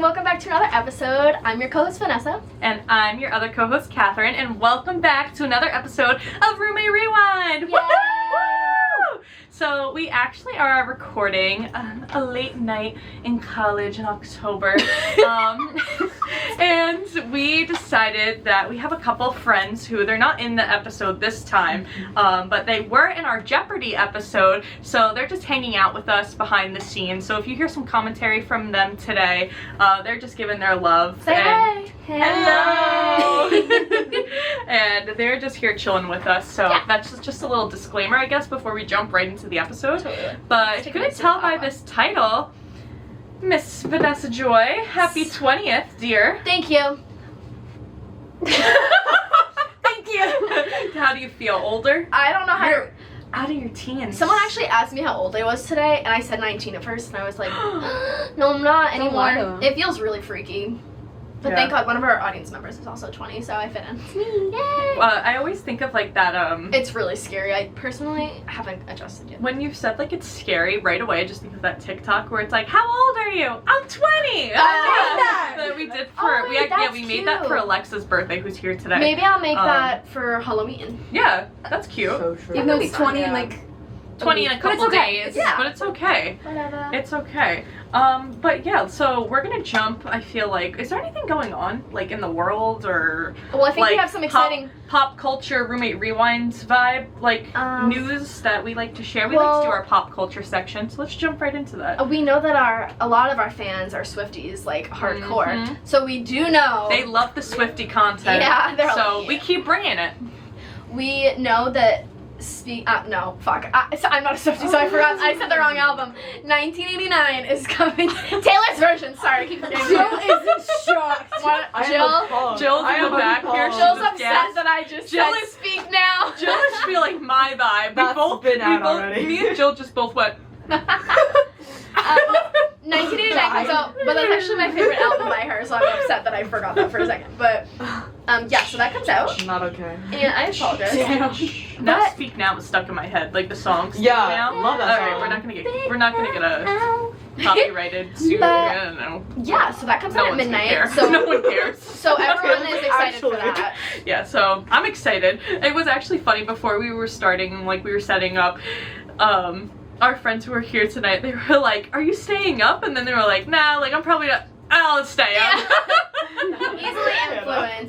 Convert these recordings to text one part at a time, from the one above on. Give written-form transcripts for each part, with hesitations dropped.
and welcome back to another episode. I'm your co-host Vanessa. And I'm your other co-host Catherine, and welcome back to another episode of Roommate Rewind! Yay! Woo! So we actually are recording a late night in college in October. And we decided that we have a couple friends who, they're not in the episode this time, but they were in our Jeopardy episode, so they're just hanging out with us behind the scenes. So if you hear some commentary from them today, they're just giving their love. Say hi! Hello! And they're just here chilling with us, so that's just a little disclaimer, I guess, before we jump right into the episode. Totally. But if you couldn't tell by this title, Miss Vanessa Joy, happy 20th, dear. Thank you. Thank you. How do you feel? Older? I don't know how You're out of your teens. Someone actually asked me how old I was today, and I said 19 at first, and I was like, no, I'm not anymore. It feels really freaky. But thank God, one of our audience members is also 20, so I fit in. Yay! I always think of like that, It's really scary. I personally haven't adjusted yet. when you said like it's scary, right away I just think of that TikTok where it's like, how old are you? I'm 20! That we did for, we made that for Alexa's birthday, who's here today. Maybe I'll make that for Halloween. Yeah, that's cute. So true. Even though it's 20 in like 20 in a couple days, but it's okay. Whatever. It's okay. But yeah, so we're gonna jump. I feel like, is there anything going on like in the world or Well, I think like we have some exciting pop culture roommate rewinds vibe, like news that we like to share. We like to do our pop culture section, so let's jump right into that. We know that a lot of our fans are Swifties, like hardcore. So we do know They love the Swiftie content. Yeah, they're so like, we keep bringing it. we know that no, fuck. I'm not a Swiftie, so I forgot. I said the wrong album. 1989 is coming. Taylor's version. Sorry, I keep forgetting. Jill is shocked. Jill's in the back here. Jill's upset that I just Jill said is speak now. Jill is feeling my vibe. That's been out already. Me and Jill just both went. 1989 comes out, but that's actually my favorite album by her, so I'm upset that I forgot that for a second. But yeah, so that comes out. Not okay. And I apologize. Now Speak Now is stuck in my head, like the song. Speak Yeah, Now. love that All right, song. we're not gonna get a copyrighted suit. But- I don't know. Yeah, so that comes No out at one's gonna midnight. care. So No one cares. So everyone is excited for Actually. that. Yeah, so I'm excited. It was actually funny before we were starting, like we were setting up. Our friends who were here tonight, they were like, "Are you staying up?" And then they were like, "Nah, like I'm probably not. I'll stay up."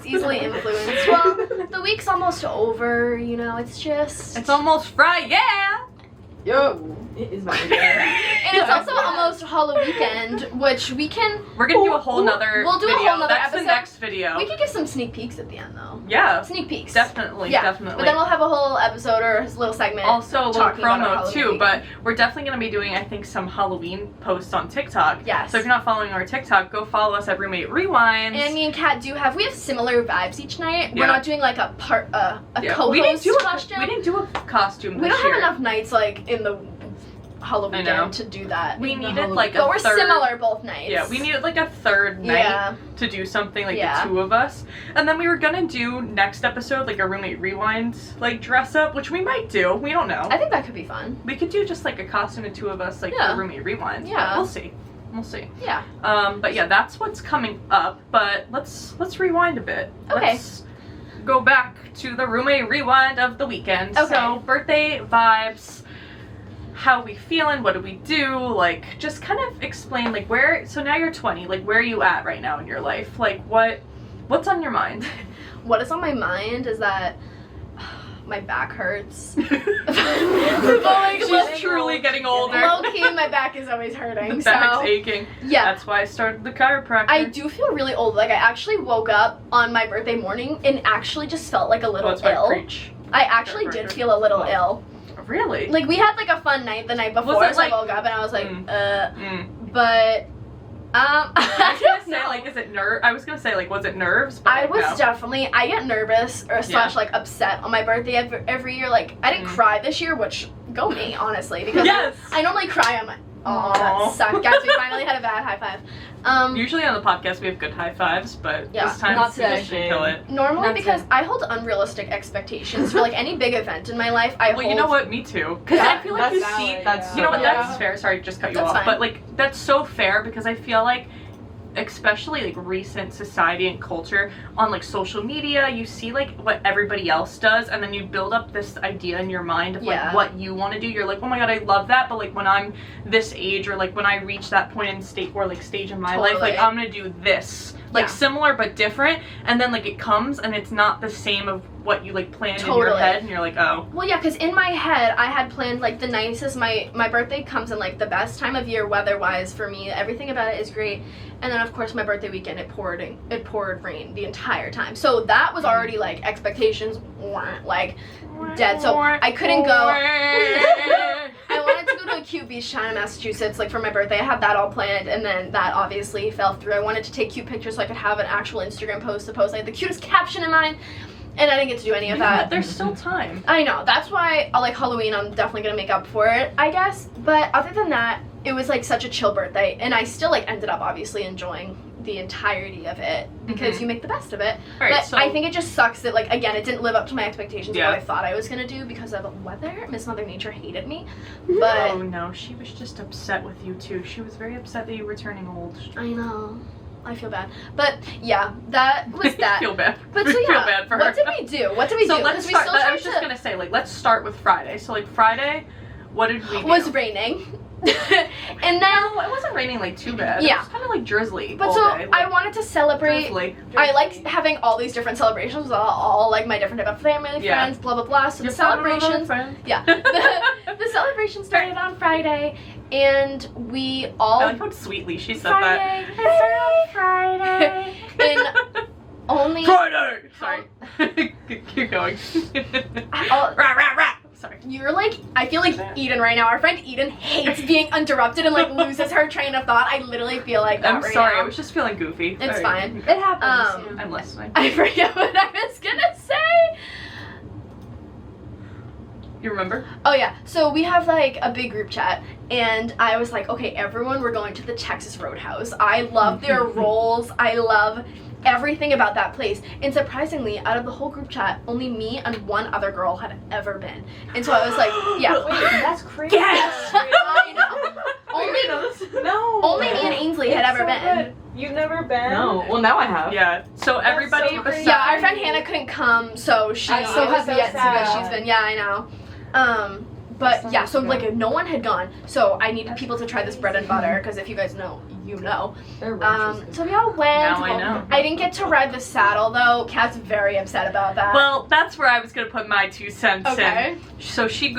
Easily influenced. Well, the week's almost over, you know, it's just... It's almost Friday, yeah! Yo, it is my birthday. And it's also almost Halloween, which we can... We're gonna do a whole nother We'll do video. a whole nother That's episode. the next video. We could give some sneak peeks at the end, though. Yeah. Sneak peeks. Definitely, Yeah. definitely. But then we'll have a whole episode or a little segment. Also a little talking about our promo Halloween too, weekend. but we're definitely going to be doing, I think, some Halloween posts on TikTok. Yes. So if you're not following our TikTok, go follow us at Roommate Rewinds. And me and Kat we have similar vibes each night. We're Yeah. not doing like a co-host we didn't do costume. We didn't do a costume We this don't year. have enough nights like in the Halloween I know. to do that. We needed like But a we're third. similar both nights. Yeah, we needed like a third night Yeah. to do something like Yeah. the two of us. And then we were gonna do next episode like a Roommate Rewind like dress up, which we might do. We don't know. I think that could be fun. We could do just like a costume of two of us like Yeah. for Roommate Rewind. Yeah. We'll see. We'll see. Yeah. But yeah, that's what's coming up. But let's rewind a bit. Okay. Let's go back to the Roommate Rewind of the weekend. Okay. So birthday vibes. How we feeling? What do we do? Like, just kind of explain like where. So now you're 20. Like, where are you at right now in your life? Like, what's on your mind? What is on my mind is that my back hurts. She's truly getting older. Low key, my back is always hurting. The back's so aching. yeah. That's why I started the chiropractor. I do feel really old. Like I actually woke up on my birthday morning and actually just felt like a little that's why I ill. preach. I actually did feel a little ill. Really? Like we had like a fun night the night before, it so like- I woke up and I was like, but I was I gonna don't say know. like, is it I was gonna say like, was it nerves? But I like, was no. definitely, I get nervous or slash like upset on my birthday every year. Like I didn't cry this year, which go me, honestly, because Yes. I normally cry on my, oh, that sucked. Guys, we finally had a bad high five. Usually on the podcast we have good high fives, but Yeah, this time not we just today. kill it. Normally That's because it. I hold unrealistic expectations for like any big event in my life. I Well, hold, you know what? Me too. Because Yeah, I feel like that's you valid, see, yeah. you know what? Yeah. That's fair. Sorry, to just cut you That's off. fine. But like, that's so fair because I feel like especially like recent society and culture on like social media, you see like what everybody else does, and then you build up this idea in your mind of like what you want to do. You're like, oh my god, I love that, but like when I'm this age, or like when I reach that point in stage in my life, like I'm gonna do this, like similar but different, and then like it comes and it's not the same of what you like planned in your head, and you're like, oh. Well, yeah, because in my head I had planned like the nicest. My birthday comes in like the best time of year weather-wise for me. Everything about it is great. And then of course my birthday weekend it poured rain the entire time. So that was already like expectations weren't like dead. So I couldn't go. I wanted to go to a cute beach town in Massachusetts like for my birthday. I had that all planned, and then that obviously fell through. I wanted to take cute pictures so I could have an actual Instagram post to post. I had the cutest caption in mind. And I didn't get to do any of that. But there's still time. I know. That's why I like Halloween. I'm definitely going to make up for it, I guess. But other than that, it was like such a chill birthday. And I still like ended up obviously enjoying the entirety of it because you make the best of it. Right, but so I think it just sucks that like, again, it didn't live up to my expectations of what I thought I was going to do because of weather. Miss Mother Nature hated me. But oh no, she was just upset with you too. She was very upset that you were turning old. I know. I feel bad. But yeah, that was that. I feel bad. But so yeah, feel bad for her. What did we do? So let's start. I was just gonna say, like, let's start with Friday. So like Friday, what did we do? It was raining. And then no, it wasn't raining like too bad. Yeah. It was kind of like drizzly. But all so day. Like, I wanted to celebrate. drizzly. I like having all these different celebrations with all like my different type of family, friends, blah blah blah. So the celebrations, the celebration started on Friday, and we all. I like how sweetly she said Friday, that. it started on Friday. And only Friday. Sorry. Keep going. Rah, rah, rah. Sorry. You're like, I feel like Eden right now. Our friend Eden hates being interrupted and like loses her train of thought. I literally feel like that I'm right sorry, now. I was just feeling goofy. It's fine. It happens. I'm listening. I forget what I was gonna say. You remember? Oh yeah, so we have like a big group chat, and I was like, okay, everyone, we're going to the Texas Roadhouse. I love their rolls. I love everything about that place. And surprisingly, out of the whole group chat, only me and one other girl had ever been. And so I was like, yeah. Wait, that's crazy. Yes! I know. Only me and Ainsley had ever been. Good. You've never been? No. Well, now I have. Yeah. So everybody so besides. Yeah, our friend Hannah couldn't come, so she I still know, has so yet to see that sad. she's been. Yeah, I know. But yeah, so like no one had gone, so I needed people to try this bread and butter because if you guys know, you know. So we all went. Now I know. I didn't get to ride the saddle though. Kat's very upset about that. Well, that's where I was gonna put my 2 cents Okay. in. So she's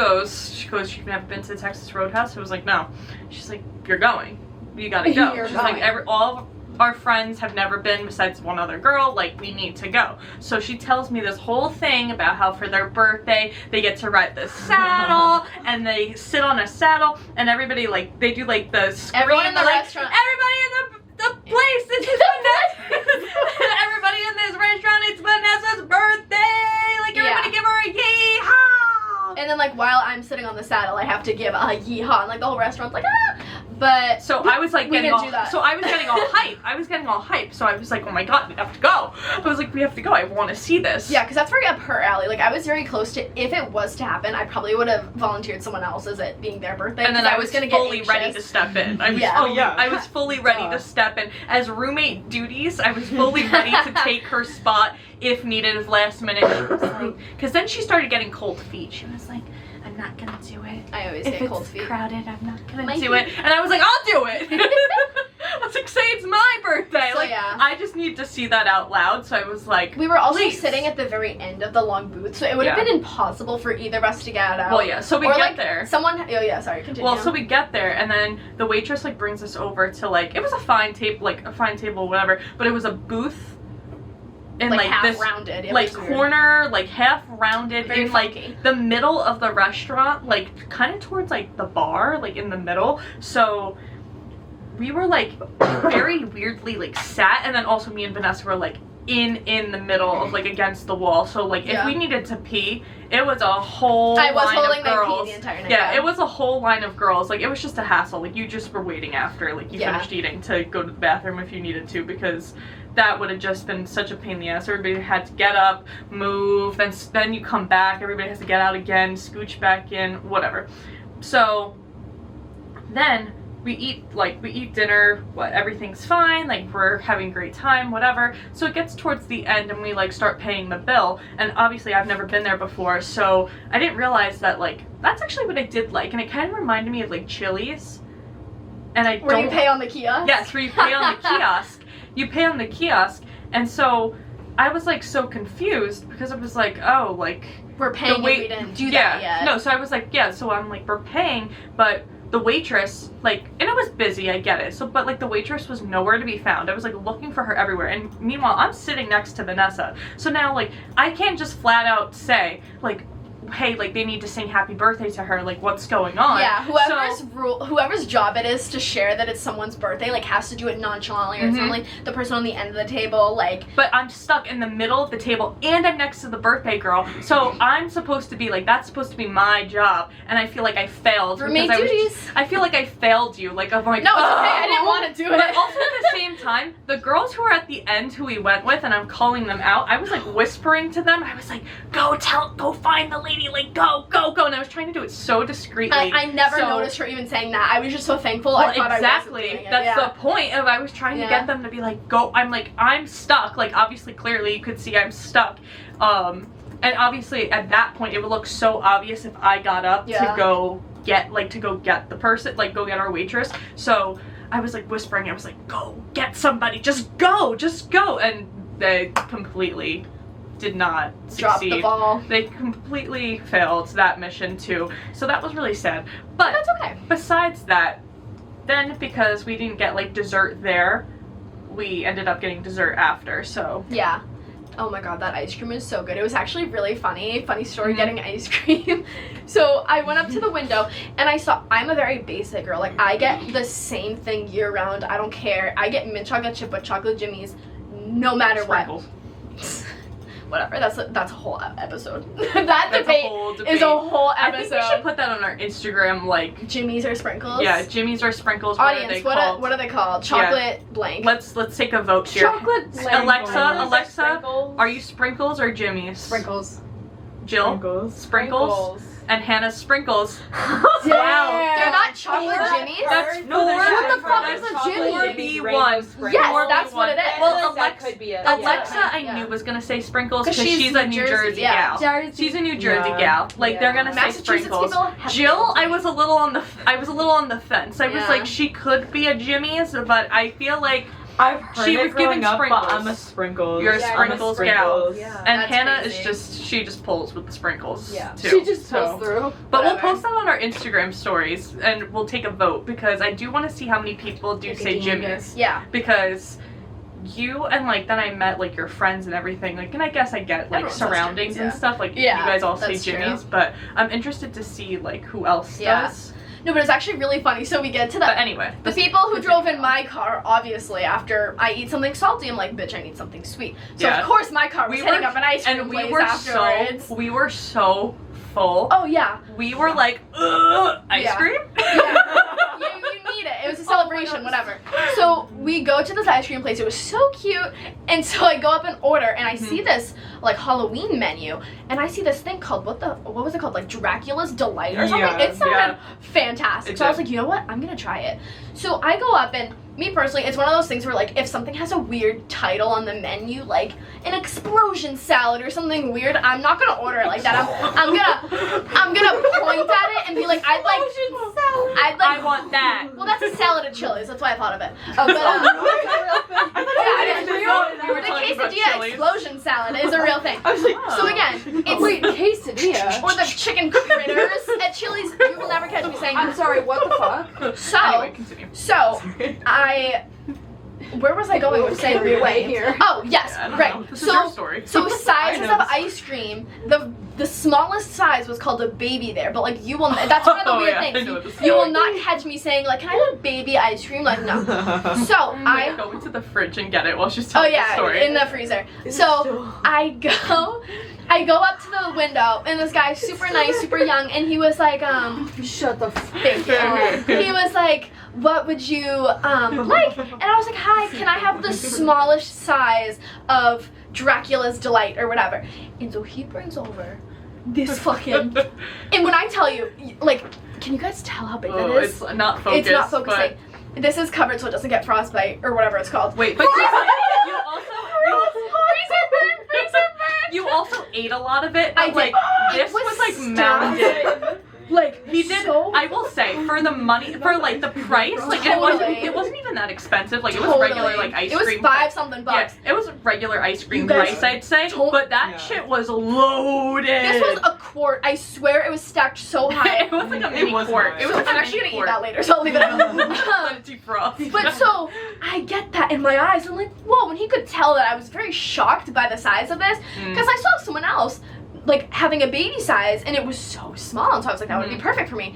never been to the Texas Roadhouse. I was like, no. She's like, you're going. You gotta go. You're She's like, going. all of our friends have never been besides one other girl. Like, we need to go. So she tells me this whole thing about how for their birthday they get to ride the saddle and they sit on a saddle and everybody like they do like the scream. Everyone in the like, restaurant. Everybody in the place. This is Vanessa. Everybody in this restaurant. It's Vanessa's birthday. Like everybody give her a yeehaw. And then like while I'm sitting on the saddle, I have to give a yeehaw, and like the whole restaurant's like ah. But so I was like we getting didn't all, do that. so I was getting all hype. So I was like, oh my god, we have to go. I was like, we have to go. I want to see this. Yeah, because that's very up her alley. Like I was very close to. If it was to happen, I probably would have volunteered someone else as it being their birthday. And then I was gonna fully get ready to step in. I was I was fully ready to step in as roommate duties. I was fully ready to take her spot if needed, as last minute. She was like, because then she started getting cold feet. She was like, I'm not gonna do it. I always If get cold it's feet. crowded, I'm not gonna My do feet. it. And I was like, I'll do it. I was like, say it's my birthday. So, like, yeah. I just need to see that out loud. So I was like, We were also please. sitting at the very end of the long booth, so it would have been impossible for either of us to get out. Well, yeah. So we or, get like, there. Someone. Oh yeah. Sorry. Continue. Well, so we get there, and then the waitress like brings us over to like it was a fine table, whatever. But it was a booth. In like like half this rounded. It like was weird. corner, like half rounded Very in funky. like the middle of the restaurant, like kind of towards like the bar, like in the middle. So we were like very weirdly like sat, and then also me and Vanessa were like in the middle of like against the wall. So like if we needed to pee, it was a whole I was line holding of my girls. pee the entire night. Yeah, it was a whole line of girls. Like it was just a hassle. Like you just were waiting after like you finished eating to go to the bathroom if you needed to, because that would have just been such a pain in the ass. Everybody had to get up, move, then you come back, everybody has to get out again, scooch back in, whatever. So then we eat dinner, everything's fine, like we're having a great time, whatever. So it gets towards the end and we like start paying the bill, and obviously I've never been there before, so I didn't realize that like that's actually what I did like, and it kind of reminded me of like Chili's. And I Where you pay on the kiosk? Yes, where you pay on the kiosk. You pay on the kiosk, and so I was like so confused because I was like, oh, like we're paying and we didn't do that yet. No, so I was like, yeah, so I'm like, we're paying, but the waitress, like, and it was busy, I get it, so, but like the waitress was nowhere to be found. I was like looking for her everywhere, and meanwhile I'm sitting next to Vanessa, so now like I can't just flat out say like, hey, like they need to sing happy birthday to her, like what's going on. Yeah, whoever's job it is to share that it's someone's birthday, like has to do it nonchalantly, or something. Like the person on the end of the table, like. But I'm stuck in the middle of the table and I'm next to the birthday girl, so I'm supposed to be like, that's supposed to be my job, and I feel like I failed. Roommate duties. I feel like I failed you, like I'm like, no, it's okay, I didn't want to do it. But also at the same time, the girls who were at the end who we went with, and I'm calling them out, I was like whispering to them, I was like, go find the lady, like go, and I was trying to do it so discreetly. I never noticed her even saying that. I was just so thankful. Well, I thought exactly. I wasn't doing it. That's the point of I was trying to get them to be like, go. I'm like, I'm stuck. Like obviously, clearly, you could see I'm stuck. And obviously, at that point, it would look so obvious if I got up to go get the person, like go get our waitress. So I was like whispering. I was like, go get somebody. Just go. And they completely did not succeed. Drop the ball. They completely failed that mission too. So that was really sad. But that's okay. Besides that, then because we didn't get like dessert there, we ended up getting dessert after. So yeah. Oh my god, that ice cream was so good. It was actually really funny story getting ice cream. So I went up to the window and I'm a very basic girl. Like I get the same thing year round. I don't care. I get mint chocolate chip with chocolate jimmies no matter Sprinkles. What. Whatever, that's a whole episode. That's debate is a whole episode. I think we should put that on our Instagram, like Jimmies or sprinkles. Yeah, Jimmies or sprinkles. Audience, what are they called? Chocolate blank. Let's take a vote here. Chocolate blank. Alexa, are you sprinkles or Jimmies? Sprinkles. Jill? Sprinkles. And Hannah's sprinkles. Wow. They're not chocolate jimmies? That's what the fuck is a jimmy? 4B1. Yes, that's what it is. Well, Alexa, I knew was gonna say sprinkles because she's a New Jersey gal. She's a New Jersey gal. Like they're gonna say sprinkles. Jill, I was a little on the fence. I was like, she could be a Jimmy's, but I feel like I've heard she it was growing giving up, sprinkles. but I'm a sprinkles. You're a sprinkles gal. Yeah. And That's Hannah crazy. is she just pulls with the sprinkles too. She just pulls through. But we'll post that on our Instagram stories and we'll take a vote because I do want to see how many people do say Jimmy's. Yeah. Because you and like then I met like your friends and everything, like, and I guess I get like Everyone says surroundings Jimmy's, and stuff, like you guys all say Jimmy's, but I'm interested to see like who else does. No, but it's actually really funny. So we get to But anyway, the people who drove in my car, obviously, after I eat something salty, I'm like, bitch, I need something sweet. So of course my car was hitting up an ice cream place afterwards. We were so full. Oh yeah. We were like, ugh, ice cream? Yeah. you need it. It was a celebration, whatever. So we go to this ice cream place. It was so cute. And so I go up and order, and I see this like Halloween menu, and I see this thing called what was it called? Like Dracula's Delight or something. It sounded fantastic. So I was like, you know what? I'm gonna try it. So I go up, and me personally, it's one of those things where like if something has a weird title on the menu, like an explosion salad or something weird, I'm not gonna order it like that. I'm gonna point at it and be like, I want that. Well, that's a salad at Chili's. That's why I thought of it. The quesadilla explosion salad is a real thing. I was like, so again, it's quesadilla. Or the chicken critters at Chili's. You will never catch me saying. I'm sorry. What the fuck? So, anyway, continue. where was I going with saying right here? Oh yes, Yeah, right. This is your story. So sizes of ice cream. The smallest size was called a baby there, but like you will. That's one of the weird things. You will not catch me saying like, "Can I have baby ice cream?" Like no. So I go into the fridge and get it while she's telling the story. In the freezer. So I go up to the window, and this guy's super nice, super young, and he was like, Shut the fuck thank you. He was like, what would you like? And I was like, hi, can I have the smallest size of Dracula's Delight or whatever? And so he brings over this fucking, and when I tell you, like, can you guys tell how big that is? It's not focused. It's not focusing. This is covered so it doesn't get frostbite or whatever it's called. Wait, but you also ate a lot of it. I But, like, did. this It was like stacked. mounted. Like, He did. so I will say, for the money, for like the price, like Totally. it wasn't even that expensive. Like it was Totally. regular like ice It was cream. $5-something bucks. Yeah, it was regular ice cream You guys price, I'd say. don't- But that shit was loaded. This was a quart. I swear it was stacked so high. It was like a It mini was quart. nice. It was like I'm a actually mini gonna eat quart. that later, so I'll leave it out. Let it defrost. But so I get that in my eyes. I'm like, whoa, and he could tell that I was very shocked by the size of this because I saw someone else like having a baby size and it was so small, and so I was like, that would be perfect for me.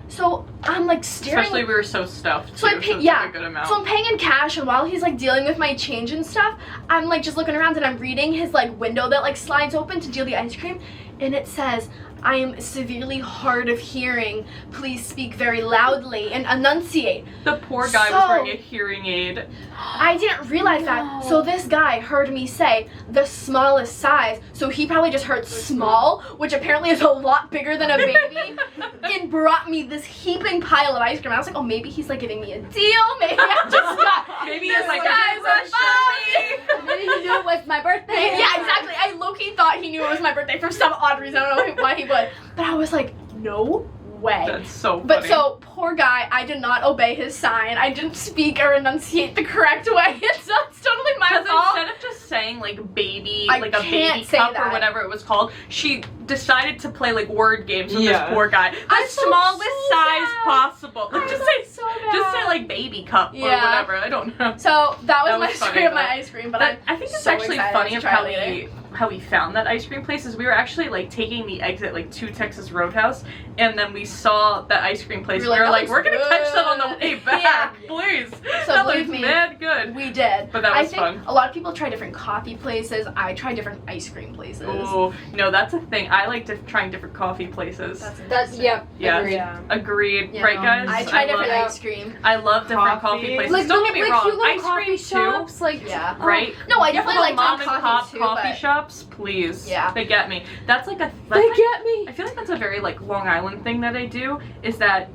So I'm like staring. Especially we were so stuffed. So I too, pay, it's yeah. like a good amount. So I'm paying in cash, and while he's like dealing with my change and stuff, I'm like just looking around and I'm reading his like window that like slides open to deal the ice cream, and it says, "I am severely hard of hearing. Please speak very loudly and enunciate." The poor guy So- was wearing a hearing aid. I didn't realize that. So this guy heard me say the smallest size, so he probably just heard small, which apparently is a lot bigger than a baby, and brought me this heaping pile of ice cream. I was like, oh, maybe he's like giving me a deal. Maybe I just got Maybe this it's like guy's a a bully. Maybe he knew it was my birthday. Yeah, exactly. I low-key thought he knew it was my birthday for some odd reason. I don't know why he would. But I was like, no way. That's so funny. But so, poor guy, I did not obey his sign. I didn't speak or enunciate the correct way. It's totally my Because fault. instead of just saying like baby, I like a can't baby say cup that. or whatever it was called, she decided to play like word games with Yeah. this poor guy. The I felt smallest so size bad. possible. Like I just felt say so just say bad. like baby cup or Yeah. whatever. I don't know. So, that was That my was story funny, of my though. ice cream, but But I think it's so actually excited funny to of try how later. we found that ice cream place is we were actually like taking the exit like to Texas Roadhouse, and then we saw that ice cream place. We We were were like, like, "That we're gonna looks catch that on the good." way back, please. So that believe looks me, mad good. we did. But that I was think fun. a lot of people try different coffee places. I try different ice cream places. Ooh, no, that's a thing. I like trying different coffee places. That's yeah. Yeah. Agreed. Agreed, Yeah. right, guys? I try different love, ice cream. I love different Coffee. coffee places. Like Don't get me like wrong, cute little ice coffee cream shops, too. like Yeah. Right? No, I You definitely know, like mom top and coffee pop too, coffee but- shops, please. Yeah. They get me. That's like a. They That's get me. I feel like that's a very like Long Island thing that I do. Is that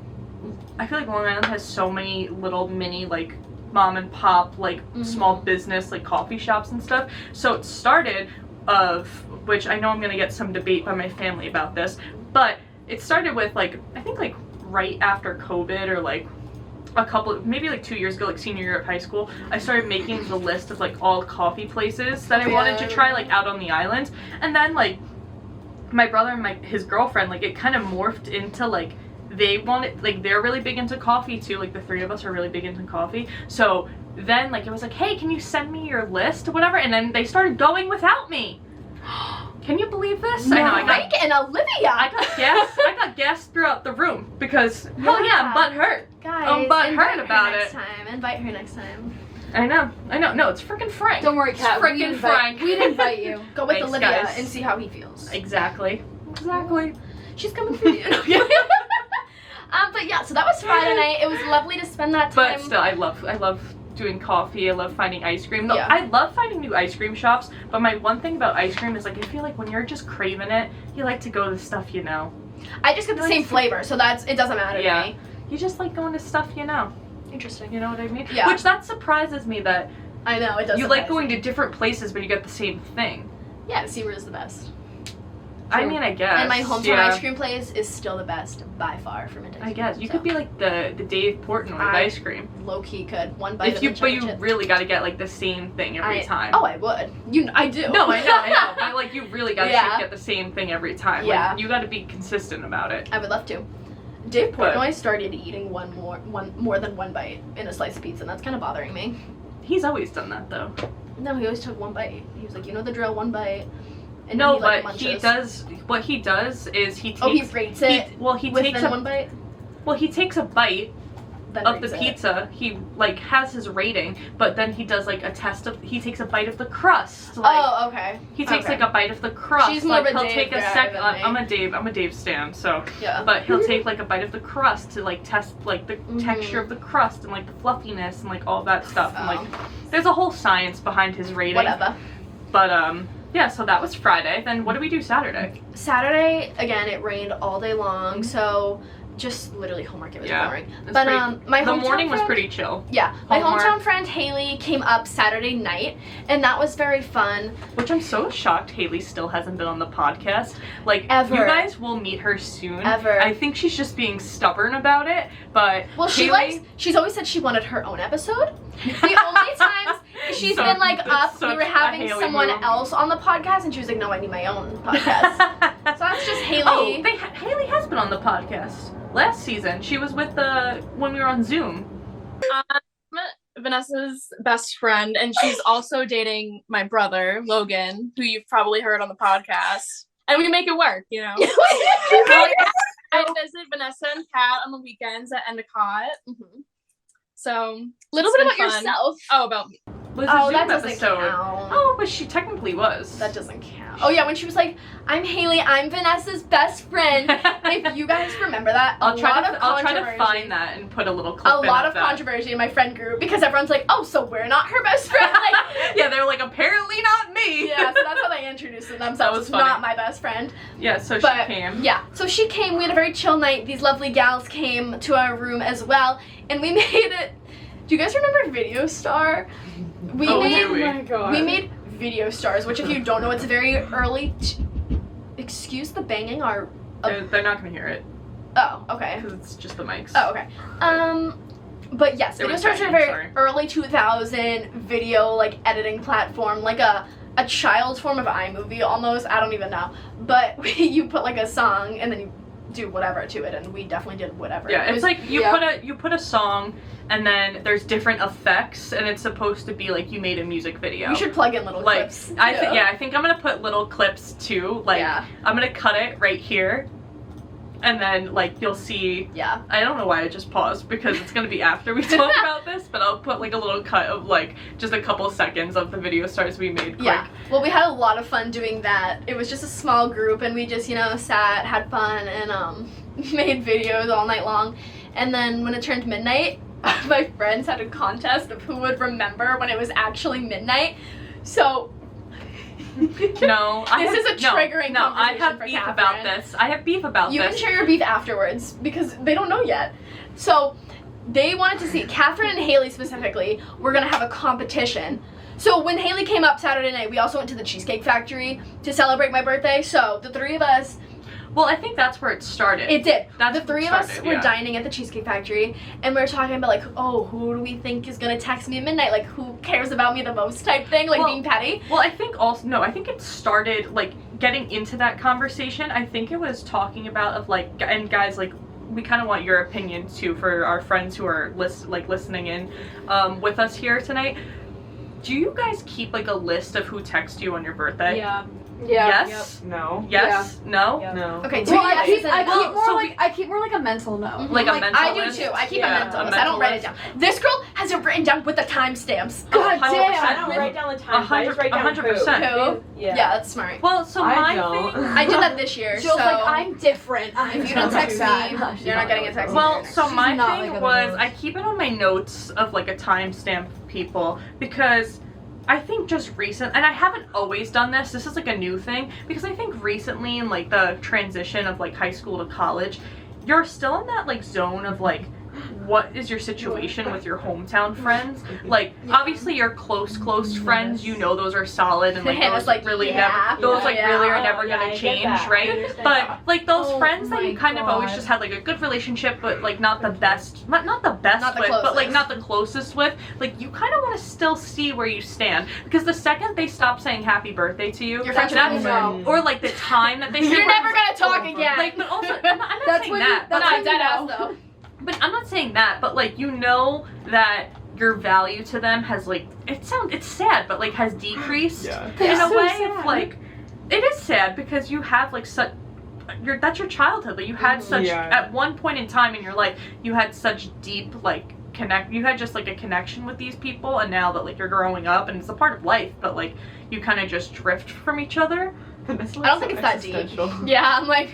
I feel like Long Island has so many little mini like mom and pop like small business like coffee shops and stuff. So it started of which I know I'm gonna get some debate by my family about this, but it started with like I think like right after COVID or like a couple maybe like 2 years ago, like senior year of high school, I started making the list of like all coffee places that I wanted to try like out on the island. And then like my brother and his girlfriend, like it kind of morphed into like they wanted like they're really big into coffee too, like the three of us are really big into coffee. So then like it was like, hey, can you send me your list or whatever? And then they started going without me. Can you believe this? I know I got Mike and Olivia. I got gas throughout the room because hell yeah, I'm butt hurt. Guys, but invite heard her about next it. time. Invite her next time. I know. No, it's freaking Frank. Don't worry, It's Kat. frickin' Frank. We'd invite you. Go with Thanks, Olivia guys. and see how he feels. Exactly. She's coming for you. But yeah, so that was Friday night. It was lovely to spend that time. But still, I love doing coffee. I love finding ice cream. Yeah. I love finding new ice cream shops. But my one thing about ice cream is like I feel like when you're just craving it, you like to go to stuff you know. I just get the same flavor, so it doesn't matter Yeah. to me. You just like going to stuff you know. Interesting. You know what I mean? Yeah. Which that surprises me that I know, it does. you like going to different places, but you get the same thing. Yeah, Seaward is the best. I mean, I guess. And my hometown yeah. ice cream place is still the best by far for mint ice I cream. guess you So, could be like the Dave Portnoy of I- ice cream. low key could one bite If of you, the but you chocolate chip. really got to get like the same thing every time. Oh, I would. I do. No, I know. But like you really got to Yeah. get the same thing every time. Yeah. Like, you got to be consistent about it. I would love to. Dave But- Portnoy started eating more than one bite in a slice of pizza, and that's kind of bothering me. He's always done that though. No, he always took one bite. He was like, you know the drill, one bite. And No, then he, like, but he munches. does. What he does is he takes. Oh, he rates it he within takes a one bite. he takes a bite Then of the rates it. pizza. He like has his rating, but then he does like a test of. He takes a bite of the crust. Like, Oh, okay. he takes okay. like a bite of the crust. She's more like of a he'll Dave take a guy second. than me. I'm a Dave stan. So, Yeah. but he'll take like a bite of the crust to like test like the Mm-hmm. texture of the crust and like the fluffiness and like all that stuff. And Oh. like, there's a whole science behind his rating. Whatever. But Yeah, so that was Friday. Then what did we do Saturday? Saturday, again, it rained all day long, so just literally homework. It was boring. But my the hometown morning was friend- pretty chill. Yeah, my Homework. hometown friend Haley came up Saturday night, and that was very fun. Which I'm so shocked Haley still hasn't been on the podcast. Like, Ever. you guys will meet her soon. Ever. I think she's just being stubborn about it, but Well, she's always said she wanted her own episode. The only times she's So- been like that's up, we such were a having Haley someone move. else on the podcast, and she was like, no, I need my own podcast. So that's just Haley. Oh, Haley has been on the podcast. Last season, she was with when we were on Zoom. I'm Vanessa's best friend, and she's also dating my brother, Logan, who you've probably heard on the podcast. And we make it work, you know? I visit Vanessa and Kat on the weekends at Endicott. Mhm. So, A little it's bit been about fun. yourself. Oh, about me. Was Oh, a Zoom that doesn't episode. count. Oh, but she technically was. That doesn't count. Oh yeah, when she was like, "I'm Haley, I'm Vanessa's best friend." If you guys remember that, I'll try to controversy. find that and put a little clip A in lot of of that. controversy in my friend group because everyone's like, "Oh, so we're not her best friend?" Like, Yeah, they're like, apparently not me. yeah, so that's how they introduced themselves. That was as funny. not my best friend. Yeah, so But she came. yeah, so she came. We had a very chill night. These lovely gals came to our room as well, and we made it. Do you guys remember Video Star? We Oh, made do we? Oh my god. we made Video Stars, which if you don't know, it's a very early. Excuse the banging. Our They're not gonna hear it oh okay. because it's just the mics. Oh, okay. But yes, There Video was Stars are a banging, very sorry. early 2000 video like editing platform, like a child's form of iMovie almost. I don't even know, but you put like a song and then you do whatever to it, and we definitely did whatever. Yeah, It it's was- like you yeah. put a song and then there's different effects and it's supposed to be like you made a music video. we should plug in little like clips. I too. think I think I'm gonna put little clips too. Like Yeah. I'm gonna cut it right here, and then like you'll see. Yeah. I don't know why I just paused because it's gonna be after we talk about this, but I'll put like a little cut of like just a couple seconds of the video stars we made. Quick. Yeah. Well, we had a lot of fun doing that. It was just a small group, and we just sat, had fun, and made videos all night long. And then when it turned midnight, my friends had a contest of who would remember when it was actually midnight. So No, This is a triggering No, I conversation have for beef Catherine. about this. I have beef about you this. can share your beef afterwards because they don't know yet. So they wanted to see Catherine and Haley specifically. We're gonna have a competition. So when Haley came up Saturday night, we also went to the Cheesecake Factory to celebrate my birthday. So the three of us. Well, I think that's where it started. It did. That's The what three of us started, were yeah. dining at the Cheesecake Factory, and we were talking about like, oh, who do we think is gonna text me at midnight? Like, who cares about me the most type thing, like Well, being petty. Well, I think also no. I think it started like getting into that conversation. I think it was talking about of like and guys like we kind of want your opinion too for our friends who are listening in with us here tonight. Do you guys keep like a list of who texts you on your birthday? Yeah. Yeah. Yes. No. Yes. No. Yeah. No. Okay, two Well, I yeses keep, and I a no. keep more so like I keep more like a mental note. Like a mental I do list? too. I keep Yeah, a mental a list. I don't mental write it list. down. This girl has it written down with the timestamps. God 100%. damn. I don't write down the time. I just write down 100%. Who? Yeah. Yeah, that's smart. Well, so I my don't. thing. I did that this year. Jill's so like, I'm different. I'm if you don't not text that. me, She's you're not getting a text. Well, so She's my not thing like was other I keep it on my notes of like a timestamp people because I think just recent, and I haven't always done this, this is like a new thing, because I think recently in like the transition of like high school to college, you're still in that like zone of like, what is your situation with your hometown friends? Like, obviously your close friends, you know those are solid and like Hannah's those like, really yeah. never, those like Yeah. really are Oh, never yeah, gonna I get change, that. I right? understand But that. like those Oh friends that my you kind of always God. just had like a good relationship, but like not the best, not the best Not the with, but like closest. not the closest with. Like you kind of want to still see where you stand because the second they stop saying happy birthday to you, Your friends that- will know. or like the time that they say, You're never gonna talk again. like, but also I'm not That's saying when that. you- but that's I- when dead you ass know. though. but I'm not saying that, but like you know that your value to them has like it's sad, but like has decreased Yeah. in That's a so way sad. of like it is sad because you have like such that's your childhood. Like you had such Yeah. at one point in time in your life you had such deep like you had just like a connection with these people, and now that like you're growing up and it's a part of life, but like you kind of just drift from each other. I don't think it's that deep. Yeah, I'm like,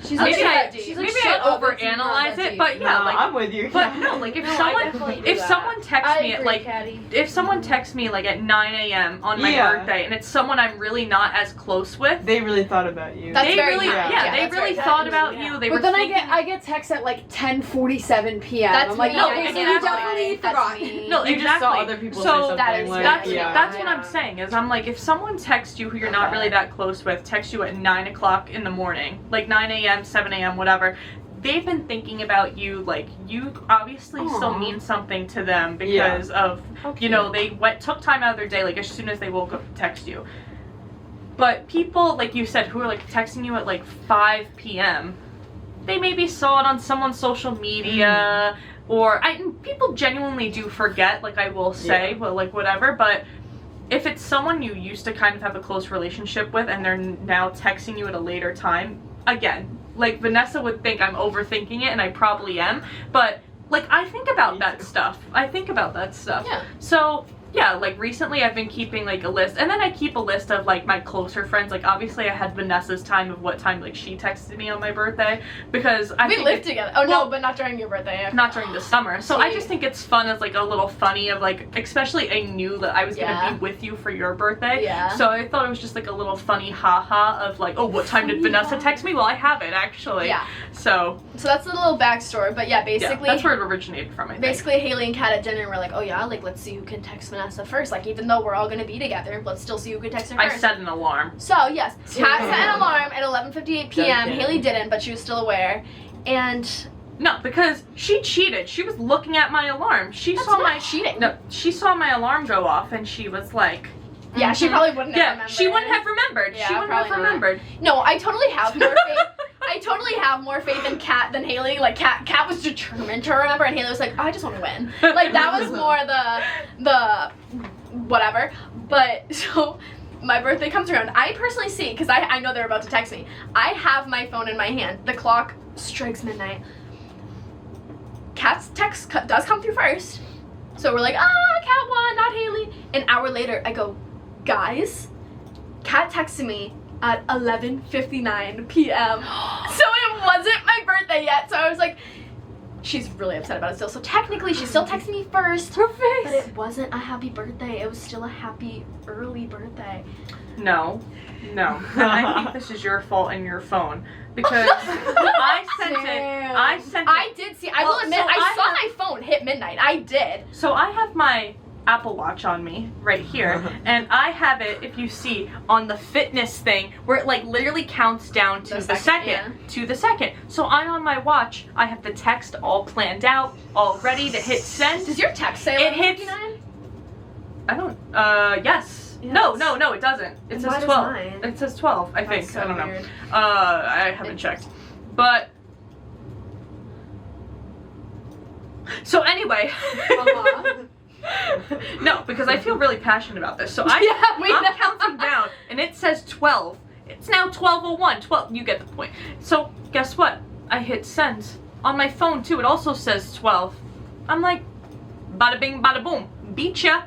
She's maybe like, I she's like, maybe shut I up, it's not overanalyze that it, deep. but yeah, No, like I'm with you. but no, like if No, I someone definitely do if that. someone texts me at agree, like Caddy. if someone texts me like at 9 a.m. on my Yeah. birthday and it's someone I'm really not as close with, They really thought about you. That's they very really kind. yeah, Yeah, they that's really very thought kind. about Yeah. you. They were But then thinking, I get texts at like 10:47 p.m. That's I'm like, me. no, okay, so exactly. you definitely That's forgot. me. no, You exactly. just saw other people say so something that is like, that's yeah. that's what I'm saying is I'm like if someone texts you who you're not really that close with, texts you at 9 o'clock in the morning, like 9 a.m., 7 a.m., whatever, they've been thinking about you, like you obviously still Aw. mean something to them because of you know they took time out of their day like as soon as they woke up to text you. But people like you said who are like texting you at like 5 p.m. they maybe saw it on someone's social media. Or people genuinely do forget, like I will say, Yeah. well, like whatever. But if it's someone you used to kind of have a close relationship with, and they're now texting you at a later time, again, like Vanessa would think I'm overthinking it, and I probably am. But like I think about Me that too. stuff. Yeah. So yeah, like recently I've been keeping like a list, and then I keep a list of like my closer friends. Like obviously I had Vanessa's time of what time like she texted me on my birthday because I We think lived it's- together. Oh well, no, but not during your birthday. not during the summer. So I just think it's fun as like a little funny of like, especially I knew that I was Yeah. gonna be with you for your birthday. Yeah. So I thought it was just like a little funny haha of like, oh, what time did Vanessa text me? Well, I have it actually. Yeah. So So that's the little backstory. But yeah, basically. yeah, that's where it originated from. I think. Basically, Haley and Kat at dinner were like, oh yeah, like let's see who can text Vanessa first. Like even though we're all gonna be together, let's still see who can text her I first. set an alarm. So yes, Kat set an alarm at 11:58 p.m. Okay. Haley didn't, but she was still aware. And No, because she cheated. She was looking at my alarm. She that's saw not my cheating. no. She saw my alarm go off, and she was like, Yeah, she probably wouldn't have yeah, remembered. she wouldn't have remembered. Yeah, she wouldn't have probably not. remembered. No, I totally have more faith. I totally have more faith in Kat than Haley. Like Kat was determined to remember, and Haley was like, oh, I just want to win. Like that was more the whatever. But so my birthday comes around. I personally see because I know they're about to text me. I have my phone in my hand. The clock strikes midnight. Kat's text does come through first, so we're like, Kat won, not Haley. An hour later, I go, guys, Kat texted me at 11:59 p.m. So it wasn't my birthday yet. So I was like, she's really upset about it still. So technically, she's still texting me first. Her But face. it wasn't a happy birthday. It was still a happy early birthday. No. I think this is your fault and your phone because I sent Damn. it. I sent it. I did see. I Well, will admit, so I I saw have- my phone hit midnight. I did. So I have my Apple Watch on me right here, and I have it. If you see on the fitness thing, where it like literally counts down to The the second, second, to the second. So I'm on my watch. I have the text all planned out, all ready to hit send. Does your text say It hits- 11:59? I don't. Yes. Yeah, No, that's- it doesn't. It Then says why does 12. mine? It says 12. I think. That's so I don't know. weird. I haven't checked. But so anyway. No, because I feel really passionate about this. So I'm counting down, and it says 12. It's now 12:01. 12. You get the point. So guess what? I hit send on my phone too. It also says 12. I'm like, bada bing, bada boom, beat ya.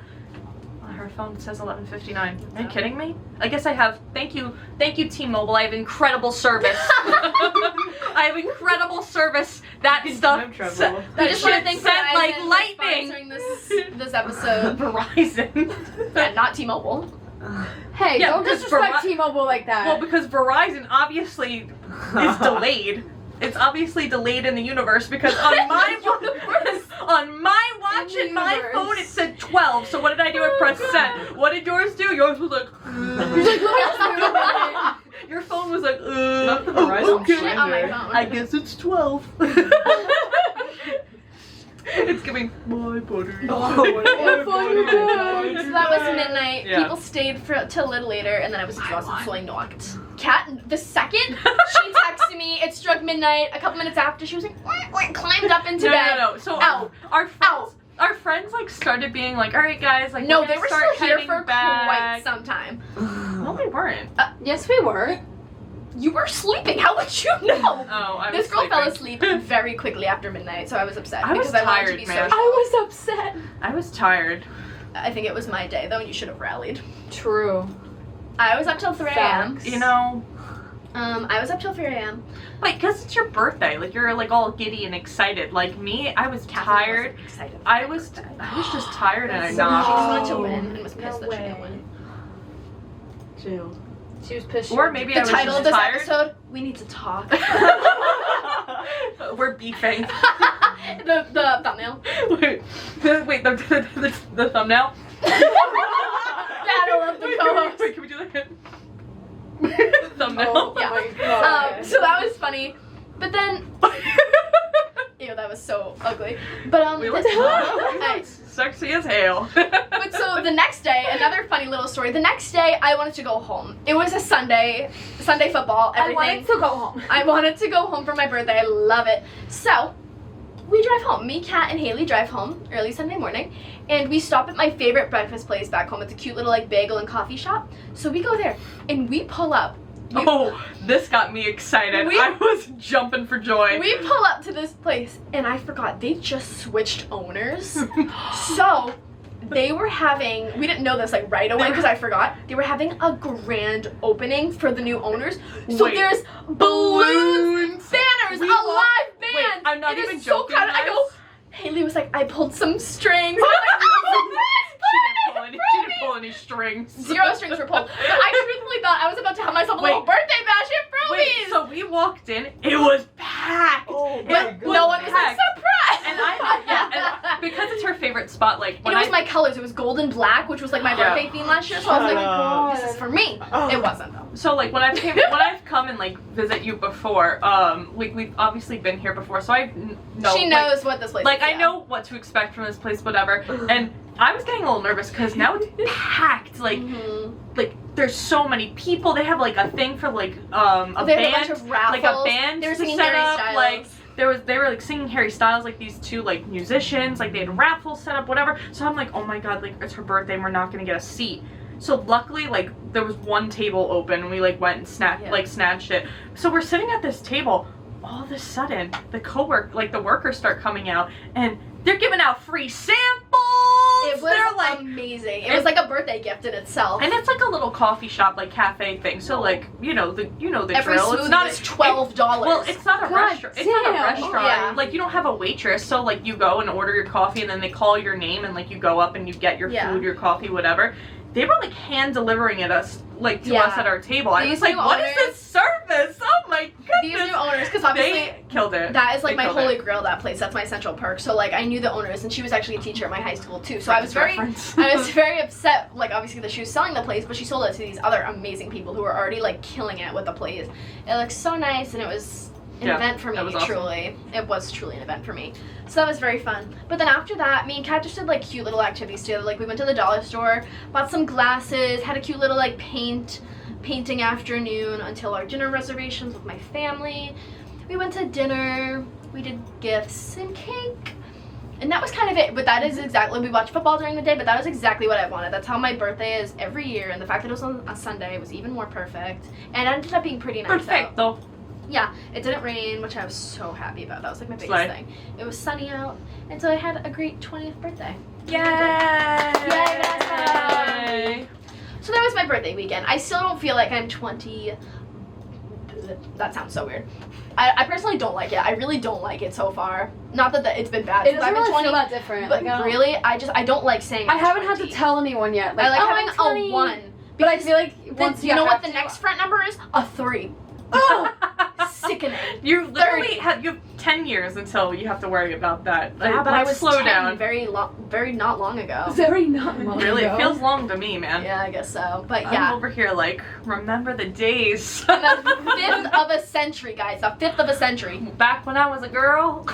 Her phone says 11:59. Are you kidding me? I guess I have. Thank you, T-Mobile. I have incredible service. I have incredible service. That stuff. Time travel. That We just want to shit thank sent like Verizon for lightning. sponsoring this episode. Verizon. Yeah, not T-Mobile. Hey, Yeah, don't because disrespect Veri- T-Mobile like that. Well, because Verizon obviously is delayed. It's obviously delayed in the universe because on my on my watch In the and my universe. phone it said 12. So what did I do? I pressed send. What did yours do? Yours was like. Your phone was like. Not the Verizon okay. Shit on my Slender. phone. I guess it's 12. It's giving my butter. So that was midnight. Yeah. People stayed till a little later, and then I was exhausted, so I knocked. Kat, the second she texted me, it struck midnight. A couple minutes after, she was like, "Wah, wah," climbed up into bed. No. So Ow. our friends like started being like, all right, guys, like No, we're they gonna were start still here heading for back. quite some time. No, they weren't. Yes, we were. You were sleeping. How would you know? Oh, I was This girl sleeping. fell asleep very quickly after midnight, so I was upset I was because I wanted to tired, be man. social. I was upset. I was tired. I think it was my day though, and you should have rallied. True. I was up till 3 a.m. Facts. You know, I was up till 3 a.m. Wait, because it's your birthday. Like, you're, like, all giddy and excited. Like, me, I was tired. Wasn't excited. I was just tired and I She knocked. just wanted to win and was pissed that she didn't win. Jail. She was pissed. Or maybe The I was title just of this tired. episode, We Need to Talk. We're beefing. the thumbnail. Wait, the thumbnail? Battle of the co-hosts. Wait, can we do that again? Thumbnail. Oh Yeah. my god. So that was funny. But then, ew, that was so ugly. But We look sexy as hell. But so the next day, another funny little story. The next day, I wanted to go home. It was a Sunday football, I everything. wanted to go home. I wanted to go home for my birthday. I love it. So we drive home. Me, Kat, and Haley drive home early Sunday morning, and we stop at my favorite breakfast place back home. It's a cute little like bagel and coffee shop. So we go there, and we pull up. Oh, this got me excited. I was jumping for joy. We pull up to this place, and I forgot they just switched owners. So they were having, we didn't know this like right away because I forgot, they were having a grand opening for the new owners. So Wait. there's balloons, banners, We a walk- live band. Wait, I'm not It is even so joking, crowded. I guys. go, Haley was like, I pulled some strings. I'm like, oh, She didn't pull any strings. 0 strings were pulled. But I truthfully thought I was about to have myself a little Wait. birthday bash at Frobies. Wait, so we walked in, it was packed. Oh It my was god. no one was like, packed. surprise. And and because it's her favorite spot, like And when it was my colors. It was gold and black, which was like my Yeah. birthday theme last year. So I was Shut like, up. this is for me. Oh. It wasn't though. so like when I've come and like visit you before, like we've obviously been here before, so I know She knows what this place like is. I yeah. know what to expect from this place, whatever. And I was getting a little nervous because now it's packed. Like Mhm. there's so many people. They have like a thing for like a They had a band, bunch of raffles. like a band They were to singing set Harry up. Styles. Like they were like singing Harry Styles, like these two like musicians, like they had raffles set up, whatever. So I'm like, oh my god, like it's her birthday and we're not gonna get a seat. So luckily, like there was one table open and we like went and snatched it. So we're sitting at this table. All of a sudden, the workers start coming out and they're giving out free samples. It was They're like, amazing. It was like a birthday gift in itself. and it's like a little coffee shop, like cafe thing. So like you know the Every drill. smoothie It's not is $12. Well, it's not a God restaurant. It's not a damn. restaurant. Yeah. Like you don't have a waitress, so like you go and order your coffee, and then they call your name, and like you go up and you get your Yeah. food, your coffee, whatever. They were like hand delivering it us like to Yeah. us at our table. I These was like, new what is owners- this service? Oh my These goodness. new owners, because obviously They killed it. that is like They my killed holy it. grail. That place. That's my central perk. So like I knew the owners, and she was actually a teacher at my high school too. So I was very, Reference. I was very upset. Like obviously that she was selling the place, but she sold it to these other amazing people who were already like killing it with the place. It looked so nice, and it was an Yeah, event for me. that was awesome. Truly, it was truly an event for me. So that was very fun. But then after that, me and Kat just did like cute little activities together. Like we went to the dollar store, bought some glasses, had a cute little like painting afternoon until our dinner reservations with my family. We went to dinner, we did gifts and cake. And that was kind of it, but that is exactly, we watched football during the day, but that was exactly what I wanted. That's how my birthday is every year, and the fact that it was on a Sunday was even more perfect. And it ended up being pretty nice out. Perfecto. Yeah, it didn't rain, which I was so happy about. That was like my biggest Slay. thing. It was sunny out, and so I had a great 20th birthday. Yay! Vanessa! So that was my birthday weekend. I still don't feel like I'm 20. That sounds so weird. I personally don't like it. I really don't like it so far. Not that it's been bad It since doesn't I've been really 20, feel that different. but Like, I don't- really, I don't like saying I I'm haven't had 20. to tell anyone yet. Like, I like oh, having I'm 20. a 1. But I because feel like then once you know what have the to- next front number is? A 3. Oh, Sickening. You literally 30. have 10 years until you have to worry about that. Yeah, but I was slow 10 down. very not long ago. very not long Really, ago. it feels long to me, man. Yeah, I guess so. But I'm yeah. over here like, remember the days. The 5th of a century, guys. The 5th of a century. Back when I was a girl.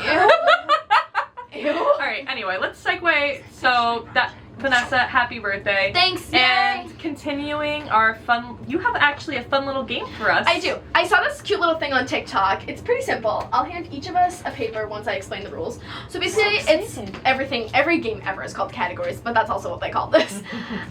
Ew. All right. Anyway, let's segue. So that Vanessa, happy birthday. Thanks, yay. And continuing our fun. You have actually a fun little game for us. I do. I saw this cute little thing on TikTok. It's pretty simple. I'll hand each of us a paper once I explain the rules. So basically, it's everything. Every game ever is called categories, but that's also what they call this.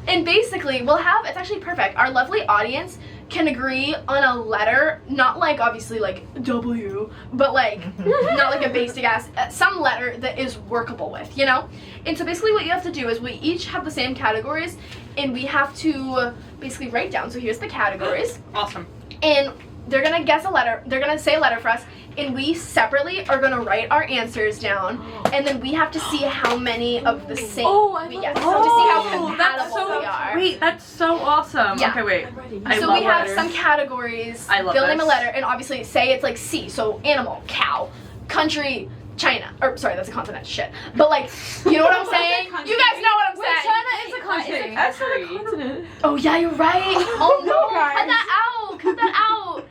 And basically, we'll have, it's actually perfect. Our lovely audience can agree on a letter, not like obviously like W, but like not like a basic ass, some letter that is workable with, you know? And so basically what you have to do is we each have the same categories, and we have to basically write down. So here's the categories. Awesome. And they're gonna guess a letter. They're gonna say a letter for us, and we separately are gonna write our answers down, and then we have to see how many of the same we guess. So to see how compatible we are. Wait, that's so awesome. Yeah. Okay, wait. I'm ready. I So love we have letters. some categories. I love Fill in a this. letter, and obviously say it's like C. So animal, cow, country, China. Or sorry, that's a continent. Shit. But like, you know what I'm saying? You guys know what I'm saying. China is a country. That's not a continent. Oh yeah, you're right. Oh no, cut that out. Cut that out.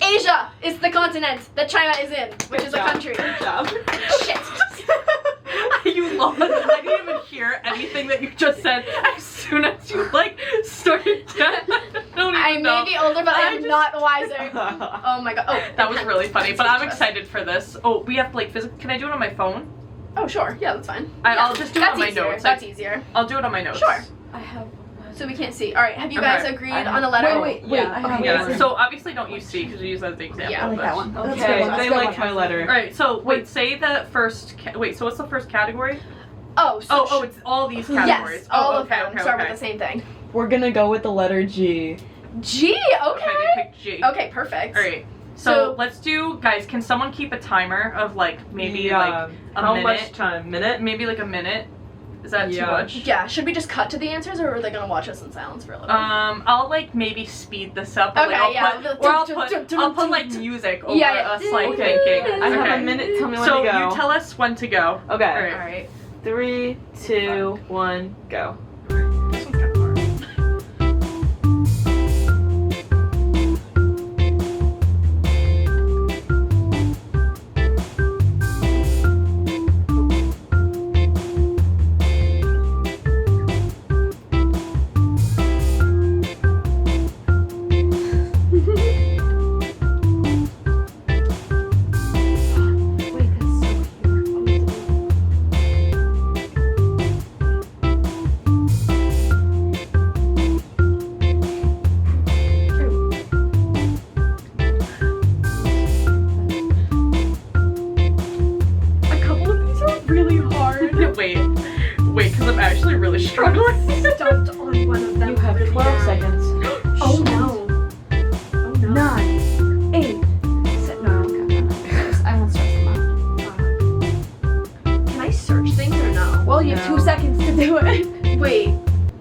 Asia is the continent that China is in, which is a country. Good job. Shit. You lost. I didn't even hear anything that you just said as soon as you like started. I don't even I know. may be older, but I am just- not wiser. Oh my god. Oh, That was really funny, but I'm excited for this. Oh, we have like physical. Can I do it on my phone? Oh sure. Yeah, that's fine. I'll just do it That's on my easier. notes. That's easier. I'll do it on my notes. Sure. I have. So we can't see. All right. Have you Okay. guys agreed on a letter? Wait. Yeah, I have Yeah. one. So obviously don't use C because we use that as the example. Yeah, I like but- that one. That's a good Okay, one. That's they a good liked one. my letter. All right. So wait. Say the first. Wait. So what's the first category? Oh. So Oh. It's all these categories. Yes. All oh, of them start with the same thing. We're gonna go with the letter G. G. Okay. Okay. They picked G. Okay. Perfect. All right. So So- let's do, guys. Can someone keep a timer of like maybe like a how minute? much time? Minute? Maybe like a minute. Is that Yeah. too much? Yeah. Should we just cut to the answers, or are they gonna watch us in silence for a little? I'll like maybe speed this up. Or, Okay, like, yeah. I'll put like music over Yeah, yeah. us like Okay. thinking. I have Okay. a minute. Tell me when So to go. you tell us when to go. Okay. All right. All right. 3, 2, 1, go. This one's kind of hard. Wait, that's so cute. A couple of these are really hard. wait, because I'm actually really struggling. Stumped on one of them. You have 12 seconds. Oh no. Oh no. 9, 8, 7. No, I won't stress them out. Can I search things or no? Well, you have 2 seconds to do it. Wait.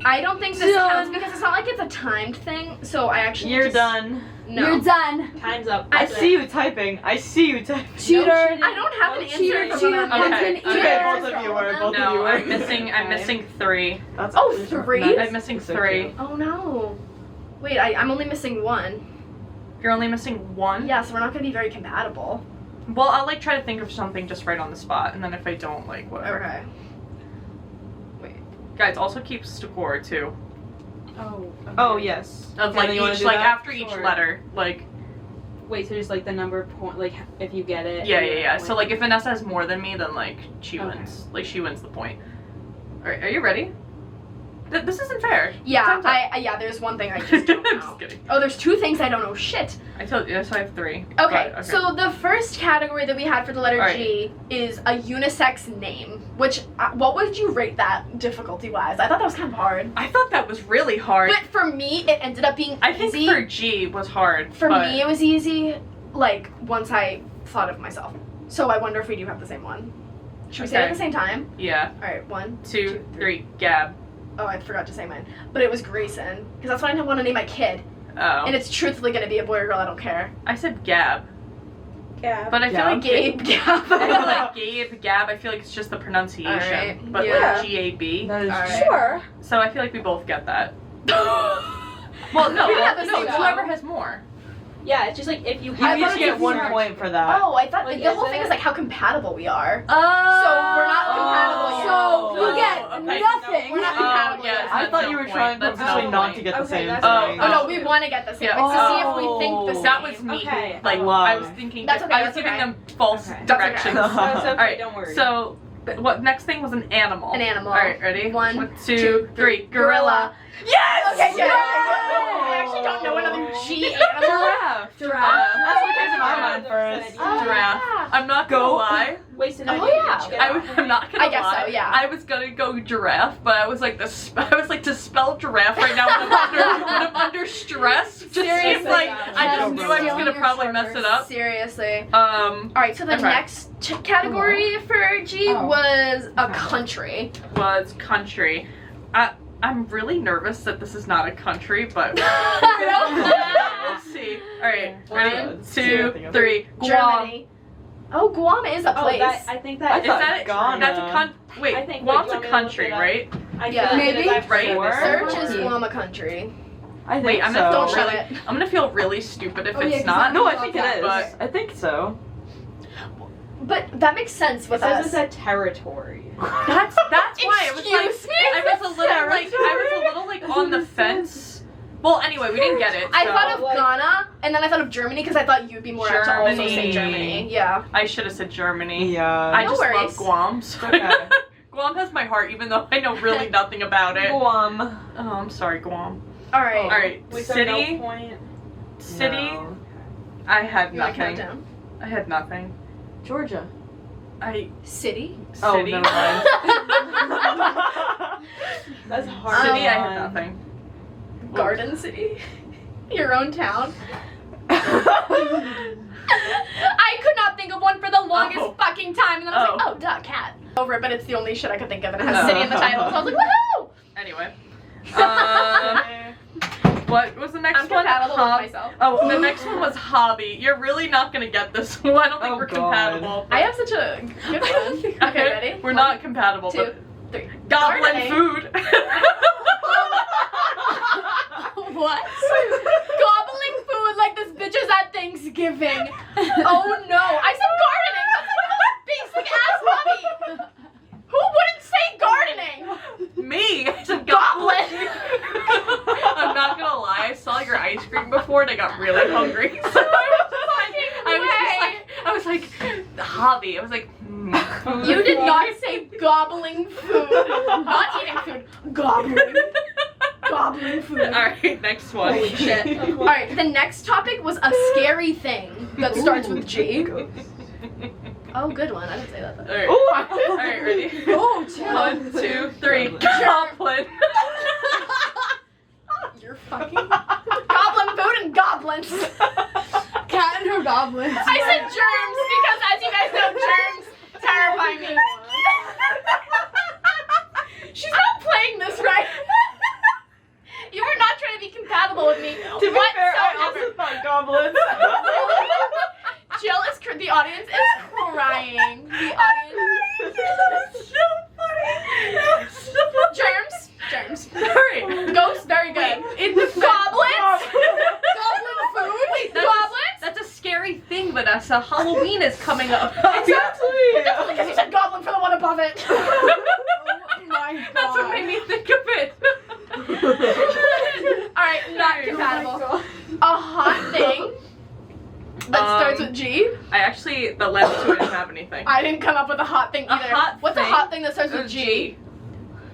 I don't think this Done. counts because it's not like it's a timed thing. So I actually You're just, done. No. You're done. Time's up. I I see you typing. I see you typing. Cheater. I don't have an answer. Cheater, from cheater, one of Catherine, them. Okay, cheater. Okay, both of you were. Both of you No, were. I'm missing 3. That's Oh, actually 3? nice. I'm missing So 3. cute. Oh no. Wait, I'm only missing 1. You're only missing 1? Yeah, so we're not gonna be very compatible. Well, I'll like try to think of something just right on the spot, and then if I don't, like, whatever. Okay. Guys, also keep score too. Oh. Oh, yes. Of Okay, like then you wanna each, do like that? after each Sure. letter, like Wait, so just like the number point, like if you get it. yeah. So like if Vanessa has more than me, then like she Okay. wins. Like she wins the point. All right, are you ready? This isn't fair. Yeah, Time's up. yeah, there's one thing I just don't I'm know. just kidding. Oh, there's 2 things I don't know. Shit. I told you, so I have 3. Okay, But, so the first category that we had for the letter Alright. G is a unisex name, which, what would you rate that difficulty-wise? I thought that was kind of hard. I thought that was really hard. But for me, it ended up being I think easy. for G was hard. For but me, it was easy, like, once I thought of myself. So I wonder if we do have the same one. Should we say it at Okay. the same time? yeah, Alright, 1, 2, 3, Gab. Oh, I forgot to say mine. But it was Grayson, because that's what I want to name my kid. Oh, And it's truthfully going to be a boy or girl, I don't care. I said Gab, Yeah. but I feel Gab? like Gabe, I feel Gab. like Gabe, Gab. I feel like it's just the pronunciation, Alright, but yeah. like G-A-B. That is Alright. Sure. So I feel like we both get that. Well, no, We have the no, same it's one. whoever has more. Yeah, it's just like if you You have. each it get was 1 hard. point for that. Oh, I thought Like, the is whole thing it? is like how compatible we are. Oh, So we're not compatible yet. So you get okay. nothing. We're not Oh, compatible yeah, yet. I that's thought no you were point. trying That's purposely no not point. to get the Okay, same that's thing. Oh no, we want to get the same. Yeah. It's to see if we think the same. That was me. Okay. Like Wow. I was thinking, That's okay, I was that's giving okay. them false Okay. That's okay. directions. That's okay. All right, Don't worry. so what next thing was an animal. An animal. All right, ready? 1, 1, 2, 3. Gorilla. Yes. Okay, good. Yeah. I actually don't know another G animal. Giraffe. Giraffe. That's what came to my mind first. Oh, Giraffe. yeah. I'm not gonna Go. lie. Wasted Oh, idea. yeah. Did you get I'm not gonna I guess lie. so, yeah. I was gonna go giraffe, but I was like to spell giraffe right now when I'm under stress. Just just Seriously, seemed like yeah. I just Yeah, knew I was stealing gonna your probably mess charters. it up. Seriously. Alright, So the Okay. next category for G Oh. was a Okay. country. was country. I'm really nervous that this is not a country, but we'll see. Alright, ready? One, 2, two, 3. Guam. Germany. Oh, Guam is a Oh, place. I think I that Is thought that Ghana. That's a wait, I think- Guam's wait, a do you want me to country, look it up? right? I Yeah. feel like Maybe? it is actually Right? four. Search is Yeah. Guam a country. I think Wait, I'm so. gonna Don't feel show really, it. I'm gonna feel really stupid if Oh, yeah, it's 'cause not. No, I think it is. But- I think so. But that makes sense It with says us. it's a territory. That's why it was like Excuse me? I was a little like on the fence. Well, anyway, we didn't get it. I so thought of like- Ghana, and then I thought of Germany because I thought you'd be more apt to also say Germany. Germany. Yeah. I should have said Germany. Yeah. I No just love worries. Guam. So Okay. Guam has my heart, even though I know really nothing about it. Guam. Oh, I'm sorry, Guam. All right. All right, Wait, so city. no point. City. No. I had You want to count nothing. down? I had nothing. Georgia. City. Oh, City. never mind. That's hard. City. I had one. nothing. Garden City. Your own town. I could not think of one for the longest Oh. fucking time, and then I was like, Oh. oh, duh, cat. Over it, but it's the only shit I could think of, and it has No. city in the title, so I was like, woohoo! Anyway. What was the next I'm one? compatible with myself. Oh, the next one was hobby. You're really not gonna get this one. I don't think Oh, we're God. compatible. I have such a good one. Okay, ready? We're not compatible, 2, but 3. goblin Gardening. food. What? Gobbling food like this bitch is at Thanksgiving. Oh no. I said gardening. That's like the most basic ass hobby. Who wouldn't say gardening? Me. I said goblin. I'm not gonna lie. I saw your ice cream before and I got really hungry. So I was like, hobby. I was like, food. You did not say gobbling food. Not eating food. Gobbling. Gobbling food. Alright, next one. Holy shit. Alright, the next topic was a scary thing that starts with G. Oh, good one. I didn't say that though. Alright. Alright, ready? Oh, chill. 1, 2, 3. Goblin. You're fucking goblin food and goblins. Cat and her goblins. I said germs because, as you guys know, germs terrify me. She's not playing this right. You were not trying to be compatible with me. To be fair, I also thought goblins. Jill is the audience is crying. The audience. Germs. Alright. Ghosts, very good. In the Goblins. Goblin food. Wait, that's Goblins. That's a scary thing, Vanessa. Halloween is coming up. Definitely because you said goblin for the one above it. Oh my god. That's what made me think of it. Alright, not compatible. A hot thing that starts with G. I actually, the last two I didn't have anything. I didn't come up with a hot thing A either. hot What's a thing? hot thing that starts with G?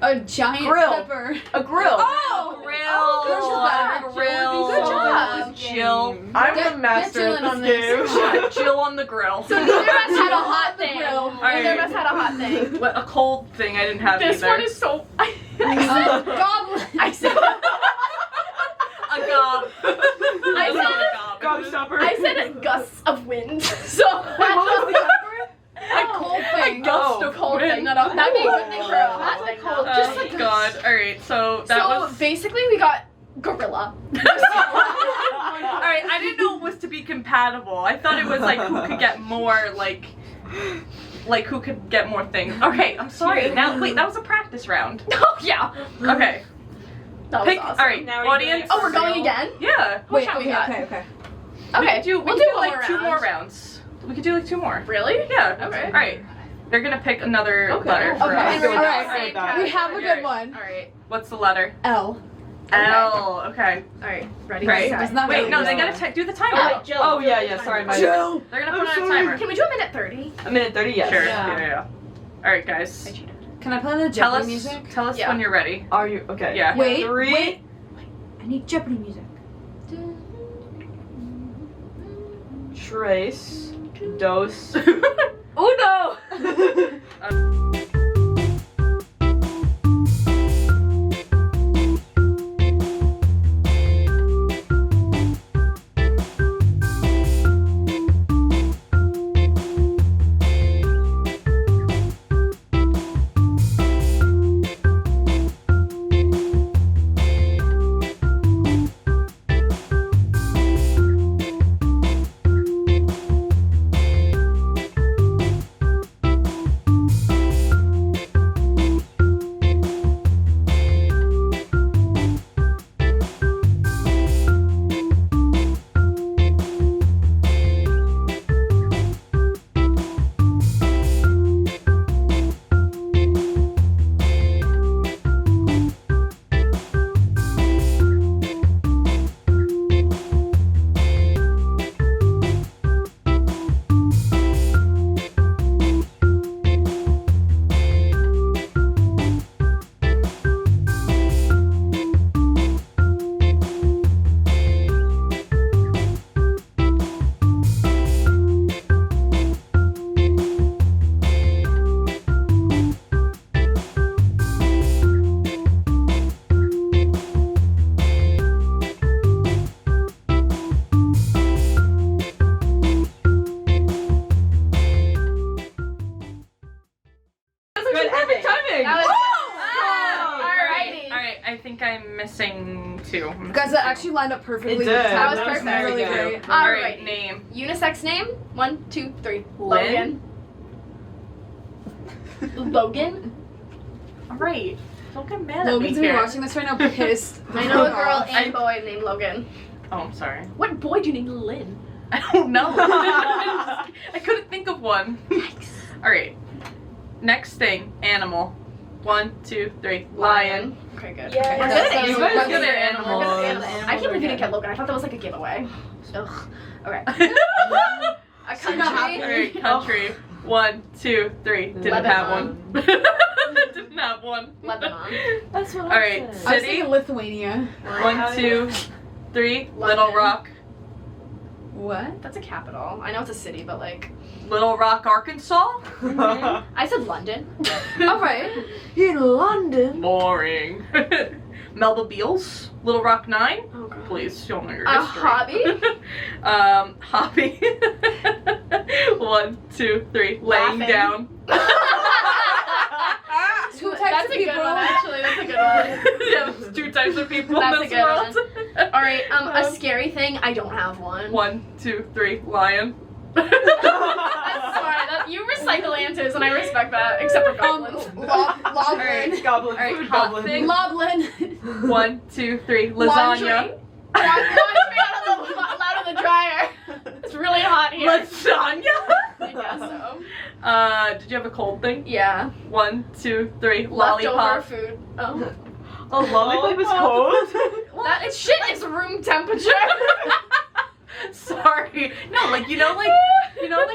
A giant Grill. pepper. A grill. Oh! Grill. Oh, Grill. good job. Jill. I'm Get- the master get of Jill in this on game. this. Jill on the grill. So neither of us had a hot The thing. grill. Neither of us had a hot thing. What, a cold thing I didn't have This either. one is so. I Goblin. said. a gob. I said. Gobstopper. I said gusts of wind. So. Wait, what was the category? A cold thing. gust Oh. of Cold wind. thing. No, that'd be a good thing for a hot That's a thing. cold- though. just Oh like a- god. Alright, so that So was... basically, we got gorilla. Alright, I didn't know it was to be compatible. I thought it was like who could get more, like who could get more things. Okay, I'm sorry. Now, wait, that was a practice round. Oh yeah. Okay. That was Pick, awesome. alright, Now we're doing audience. it Oh, we're going again? Yeah. Wait, shot we okay, got? okay. Okay. We we'll can do do one like two more rounds. We could do like two more. Really? Yeah. Okay. Alright. They're gonna pick another Okay. letter for Okay. us. Go with Alright, that, go with that. We have a good one. Alright. What's the letter? L. L. Okay. Alright. Ready? Right. Set. It's not Wait, really no, good. they gotta do the timer. Oh, Jill. Oh, yeah, sorry, my Jill. They're gonna I'm put on a sorry. timer. Can we do a minute 30? A minute 30, yes. Sure. Yeah. Yeah. Alright, guys. I cheated. Can I play the Tell Jeopardy us. music? Tell us Yeah. when you're ready. Are you okay? Yeah. Wait, 3. wait. I need Jeopardy music. Trace. Dos. Uno. I think I'm missing 2. Guys, that actually lined up perfectly. It did. That was That was perfect. Really very great. All Alright. right, name. Unisex name? 1, 2, 3. Lynn? Logan? All right. Don't get mad at Logan's me gonna be here. watching this right now, pissed. I know a girl Off. and boy named Logan. Oh, I'm sorry. What boy do you name Lynn? I don't know. I couldn't think of one. All right. Next thing, animal. 1, 2, 3. Lion. Okay, good. Yeah. We're Yeah, good at that's animals. good. We're Good good at at animals. We're good at animals. animals. I can't believe you didn't get Logan. I thought that was like a giveaway. Ugh. Okay. A She not happy. All right, country. 1, 2, 3. Didn't Lebanon. have one. Didn't have one. Lebanon. That's what All right, I was city. thinking Lithuania. 1, 2, 3. Little London. Rock. What? That's a capital. I know it's a city, but like, Little Rock, Arkansas. I said London. Alright. In London. Boring. Melba Beals. Little Rock 9. Oh god. Please, you'll know your A history. hobby? Hobby. 1, 2, 3. Laying Laughing. down. Two types That's of a good people. one, actually. That's a good one. Yeah, there's 2 types of people That's in a this good world. All right. A scary thing. I don't have one. 1, 2, 3. Lion. That's smart. You recycle answers, and I respect that. Except for goblins. Loblin. Goblin. Alright, Food hot goblin. thing. Loblin. 1, 2, 3. Lasagna. Laundry out of the dryer. It's really hot here. Lasagna? I guess so. Did you have a cold thing? Yeah. 1, 2, 3. Leftover Lollipop. food. Oh. A lollipop is cold? That is shit is room temperature. Sorry. No, like you know, like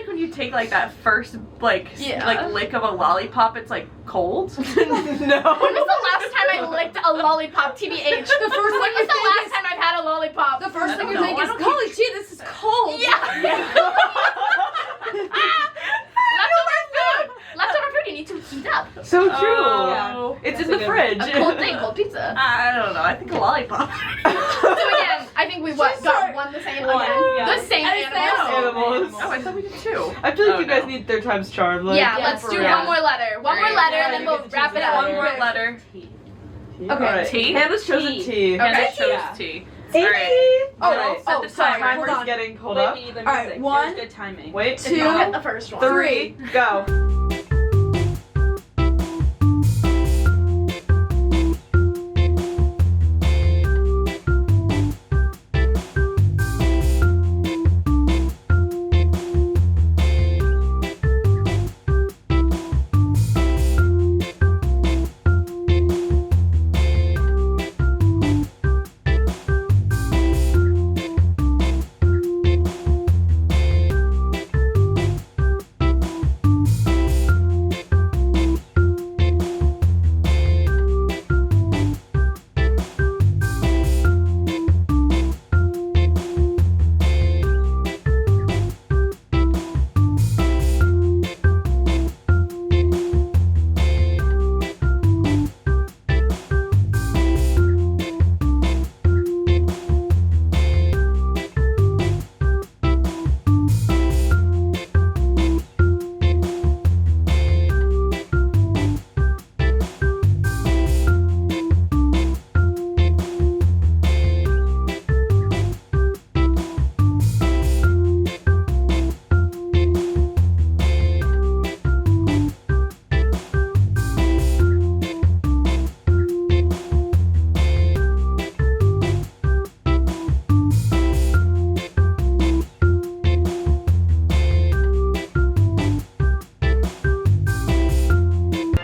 when you take like that first like Yeah. like lick of a lollipop, it's like cold. No. When was the last time I licked a lollipop? TBH. The first When thing was you the think last is, time I've had a lollipop? the first I thing don't you know. think I is, don't holy shit, this is cold. Yeah. Leftover food you need to heat up. So true. Oh. It's That's in a the good fridge. A cold thing, cold pizza. I don't know. I think a lollipop. So again, I think we got one the same One, again. yeah. The same And it's animals. Animals. Oh, I thought we did 2. I feel like Oh, you guys no. need 3rd time's charm. Like, Yeah, Yeah, let's for do real. one more letter. One more Alright. letter, Yeah, and then you we'll get to wrap choose it that. up. One more letter. All right. T? Hannah's chosen T. T. Okay. Hannah chose Yeah. T. Alright. Alright. Alright. Set the sorry, timer. hold Timer's on. getting pulled Wait, up. we need the All right, music. one, There's good timing. Wait. If you Two. get the first one. 3. Go.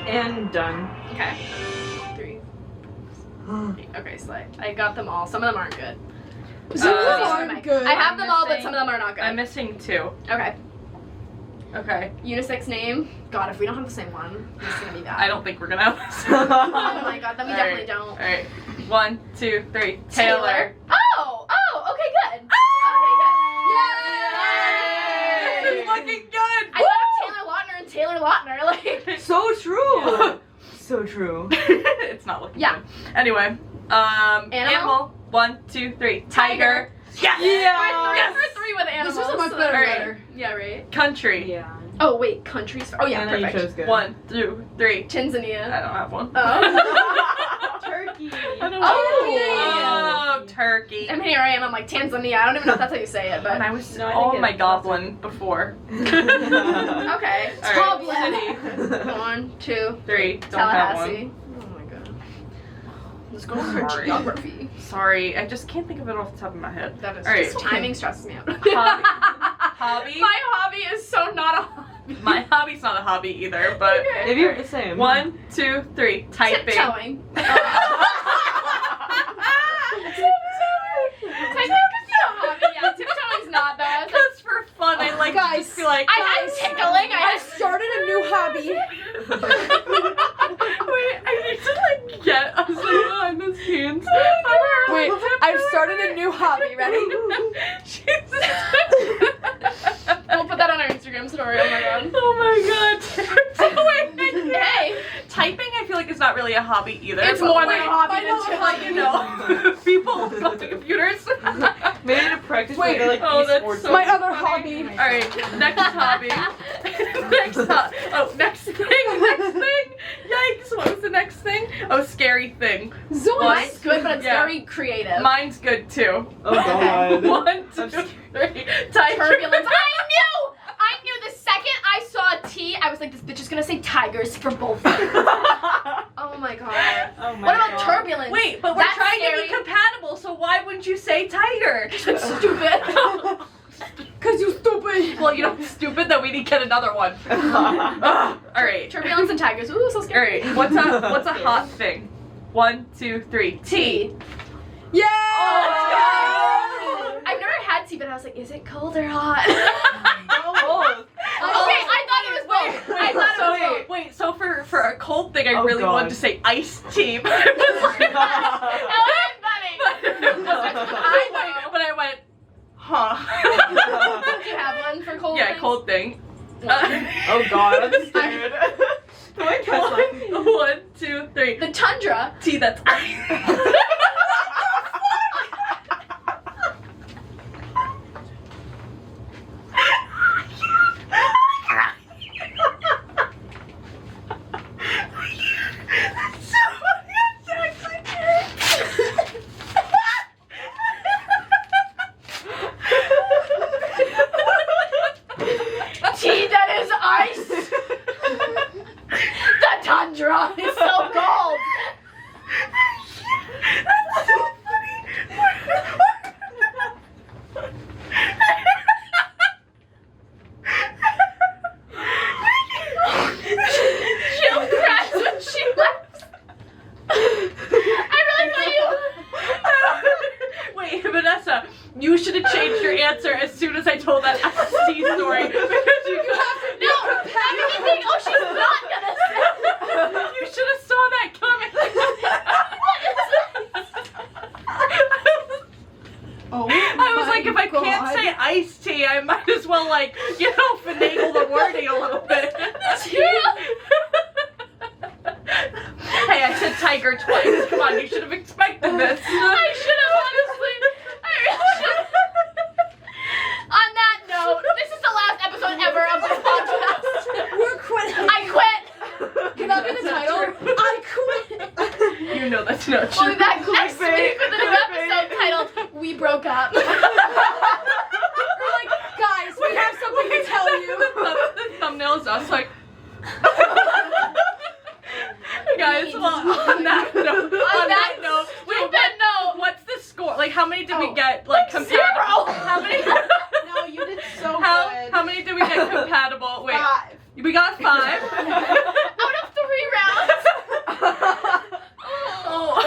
And done. Okay. 3. Okay, so I got them all. Some of them aren't good. Some of them Uh, aren't good. I have I'm them all, but missing- some of them are not good. I'm missing 2. Okay. Okay. Unisex name. God, if we don't have the same one, it's gonna be bad. I don't think we're gonna have this. Oh my god, then we definitely don't. Alright. 1, 2, 3. Taylor. Oh, okay, good. Okay, good. This is looking good. I love Taylor Lautner and Taylor Lautner. Like, So true. Yeah. So true. It's not looking Yeah. good. Anyway, animal. 1, 2, 3. Tiger. Yes. Yeah. we're 3 with animals. This was a much so- better Alright. letter. Yeah, right. Country. Yeah. Oh wait, countries. Oh yeah, Hannah, you perfect. chose good. 1, 2, 3. Tanzania. I don't have one. Oh. Turkey. Oh, turkey. And here I am, I'm like Tanzania. I don't even know if that's how you say it, but And I was No, I think my it's goblin before. okay. All right, Goblin. city. 1, 2, 3. Don't have Tallahassee. one. Oh my god. Let's go for Sorry. geography. Sorry, I just can't think of it off the top of my head. That is All right. just timing stresses me out. Hobby? My hobby is so not a hobby. My hobby's not a hobby either, but Maybe you're the same. 1, 2, 3. Typing. Tiptoeing. Tiptoeing's not though. I was like, Just for fun, I like Guys, just feel like. I had tickling. I started a new hobby. Wait, I need to like get us behind the scenes. Wait, I've started a new hobby. Ready? Jesus. We'll put that on our Instagram story. Oh my god. Oh my god. Wait, Hey, typing I feel like is not really a hobby either. it's but more than like, a hobby. I know It's a just hobby. like, you know, people go to computers. Maybe to practice Wait, like oh, that's esports. so My other funny. hobby. All right, next hobby. Next thing. Yikes! What was the next thing? Oh, scary thing. Mine's good, but it's Yeah. very creative. Mine's good too. Oh god. 1, 2, I'm 3. Turbulence. I knew the second I saw a T, I was like, this bitch is gonna say tigers for both. Oh my god. Oh my What about god. turbulence? Wait, but we're That's trying scary. to be compatible, so why wouldn't you say tiger? I'm stupid. Cause you stupid. Well, you know, stupid that we need to get another one. All right. Turbulence and tigers. Ooh, so All scary. right. What's a hot thing? 1, 2, 3. Tea. Yeah. Oh, I've never had tea, but I was like, is it cold or hot? Both. Okay, I thought it was both. I thought it was both. Wait, so for a cold thing, I Oh, really God. wanted to say iced tea, but it was like but I went, huh. Do you have one for cold? Yeah, things? cold thing. Oh god, I'm scared. The way Kat's like, 1, 2, 3. The tundra. Tea that's Tea that is ice. The tundra is so cold. That's so funny. Jill cracks when she laughs. I really thought you. Wait, Vanessa, you should have changed your answer as soon as I told that SC story because you have to No, how did you think? Oh, she's not gonna say. You should have saw that coming. Oh. I was like, if I God. can't say iced tea, I might as well finagle the wording a little bit. Hey, I said tiger twice. Come on, you should have expected this. I should have honestly. I really should. On that note, this is the last episode ever of this podcast. We're quitting. I quit. Can that be the title? I quit. You know that's not We'll true. be back next week with a new episode titled "We Broke Up." We're like, guys, we have something to tell you. The thumbnail is us like. Guys, well, on that note, we've been what's the score? Like, how many did we Oh. get? Like, compatible? Zero. How many? No, you did so good. How many did we get compatible? Wait, 5. we got 5. out of 3 rounds. Oh.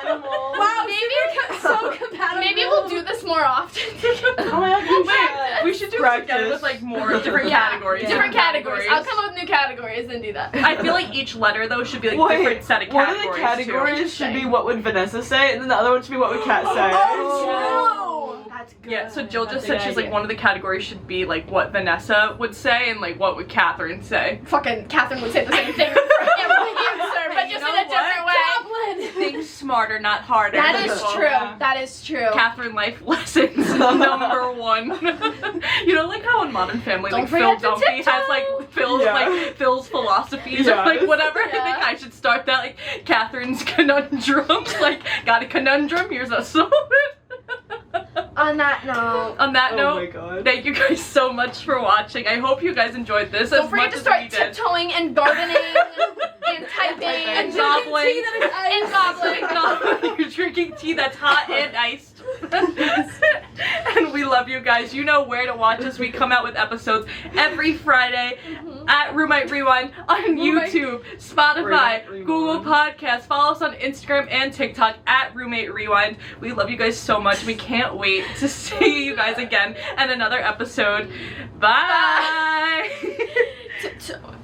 animal. Wow, Maybe so compatible. Maybe we'll do this more often. Oh my god, We should do Practice. it again with like more different Yeah, categories. different categories. I'll come up with new categories and do that. I feel like each letter though should be like Wait, different set of one categories. of the categories too. should be what would Vanessa say, and then the other one should be what would Kat say. Oh, That's good. Yeah, so Jill just That's a said good she's like idea. one of the categories should be like what Vanessa would say and like what would Catherine say. Fucking Catherine would say the same thing for every answer, but You just know in a different way. Goblin. Think smarter, not harder. That is people. true. That is true. Catherine life lessons number 1. You know, like how in Modern Family, Don't like Phil forget to Dunphy has like Phil's philosophies or like whatever. I think I should start that, like Catherine's conundrums. Like, got a conundrum? Here's a sword. On that note. On that Oh note, my God. thank you guys so much for watching. I hope you guys enjoyed this Don't as forget much to as start we did. tiptoeing and gardening and typing And gobbling. and gobbling. You're drinking tea that's hot and iced. And we love you guys. You know where to watch us. We come out with episodes every Friday at Roommate Rewind on YouTube, Spotify, Roommate Google Rewind. Podcasts. Follow us on Instagram and TikTok at Roommate Rewind. We love you guys so much. We can't wait to see you guys again in another episode. Bye. Tiptoeing.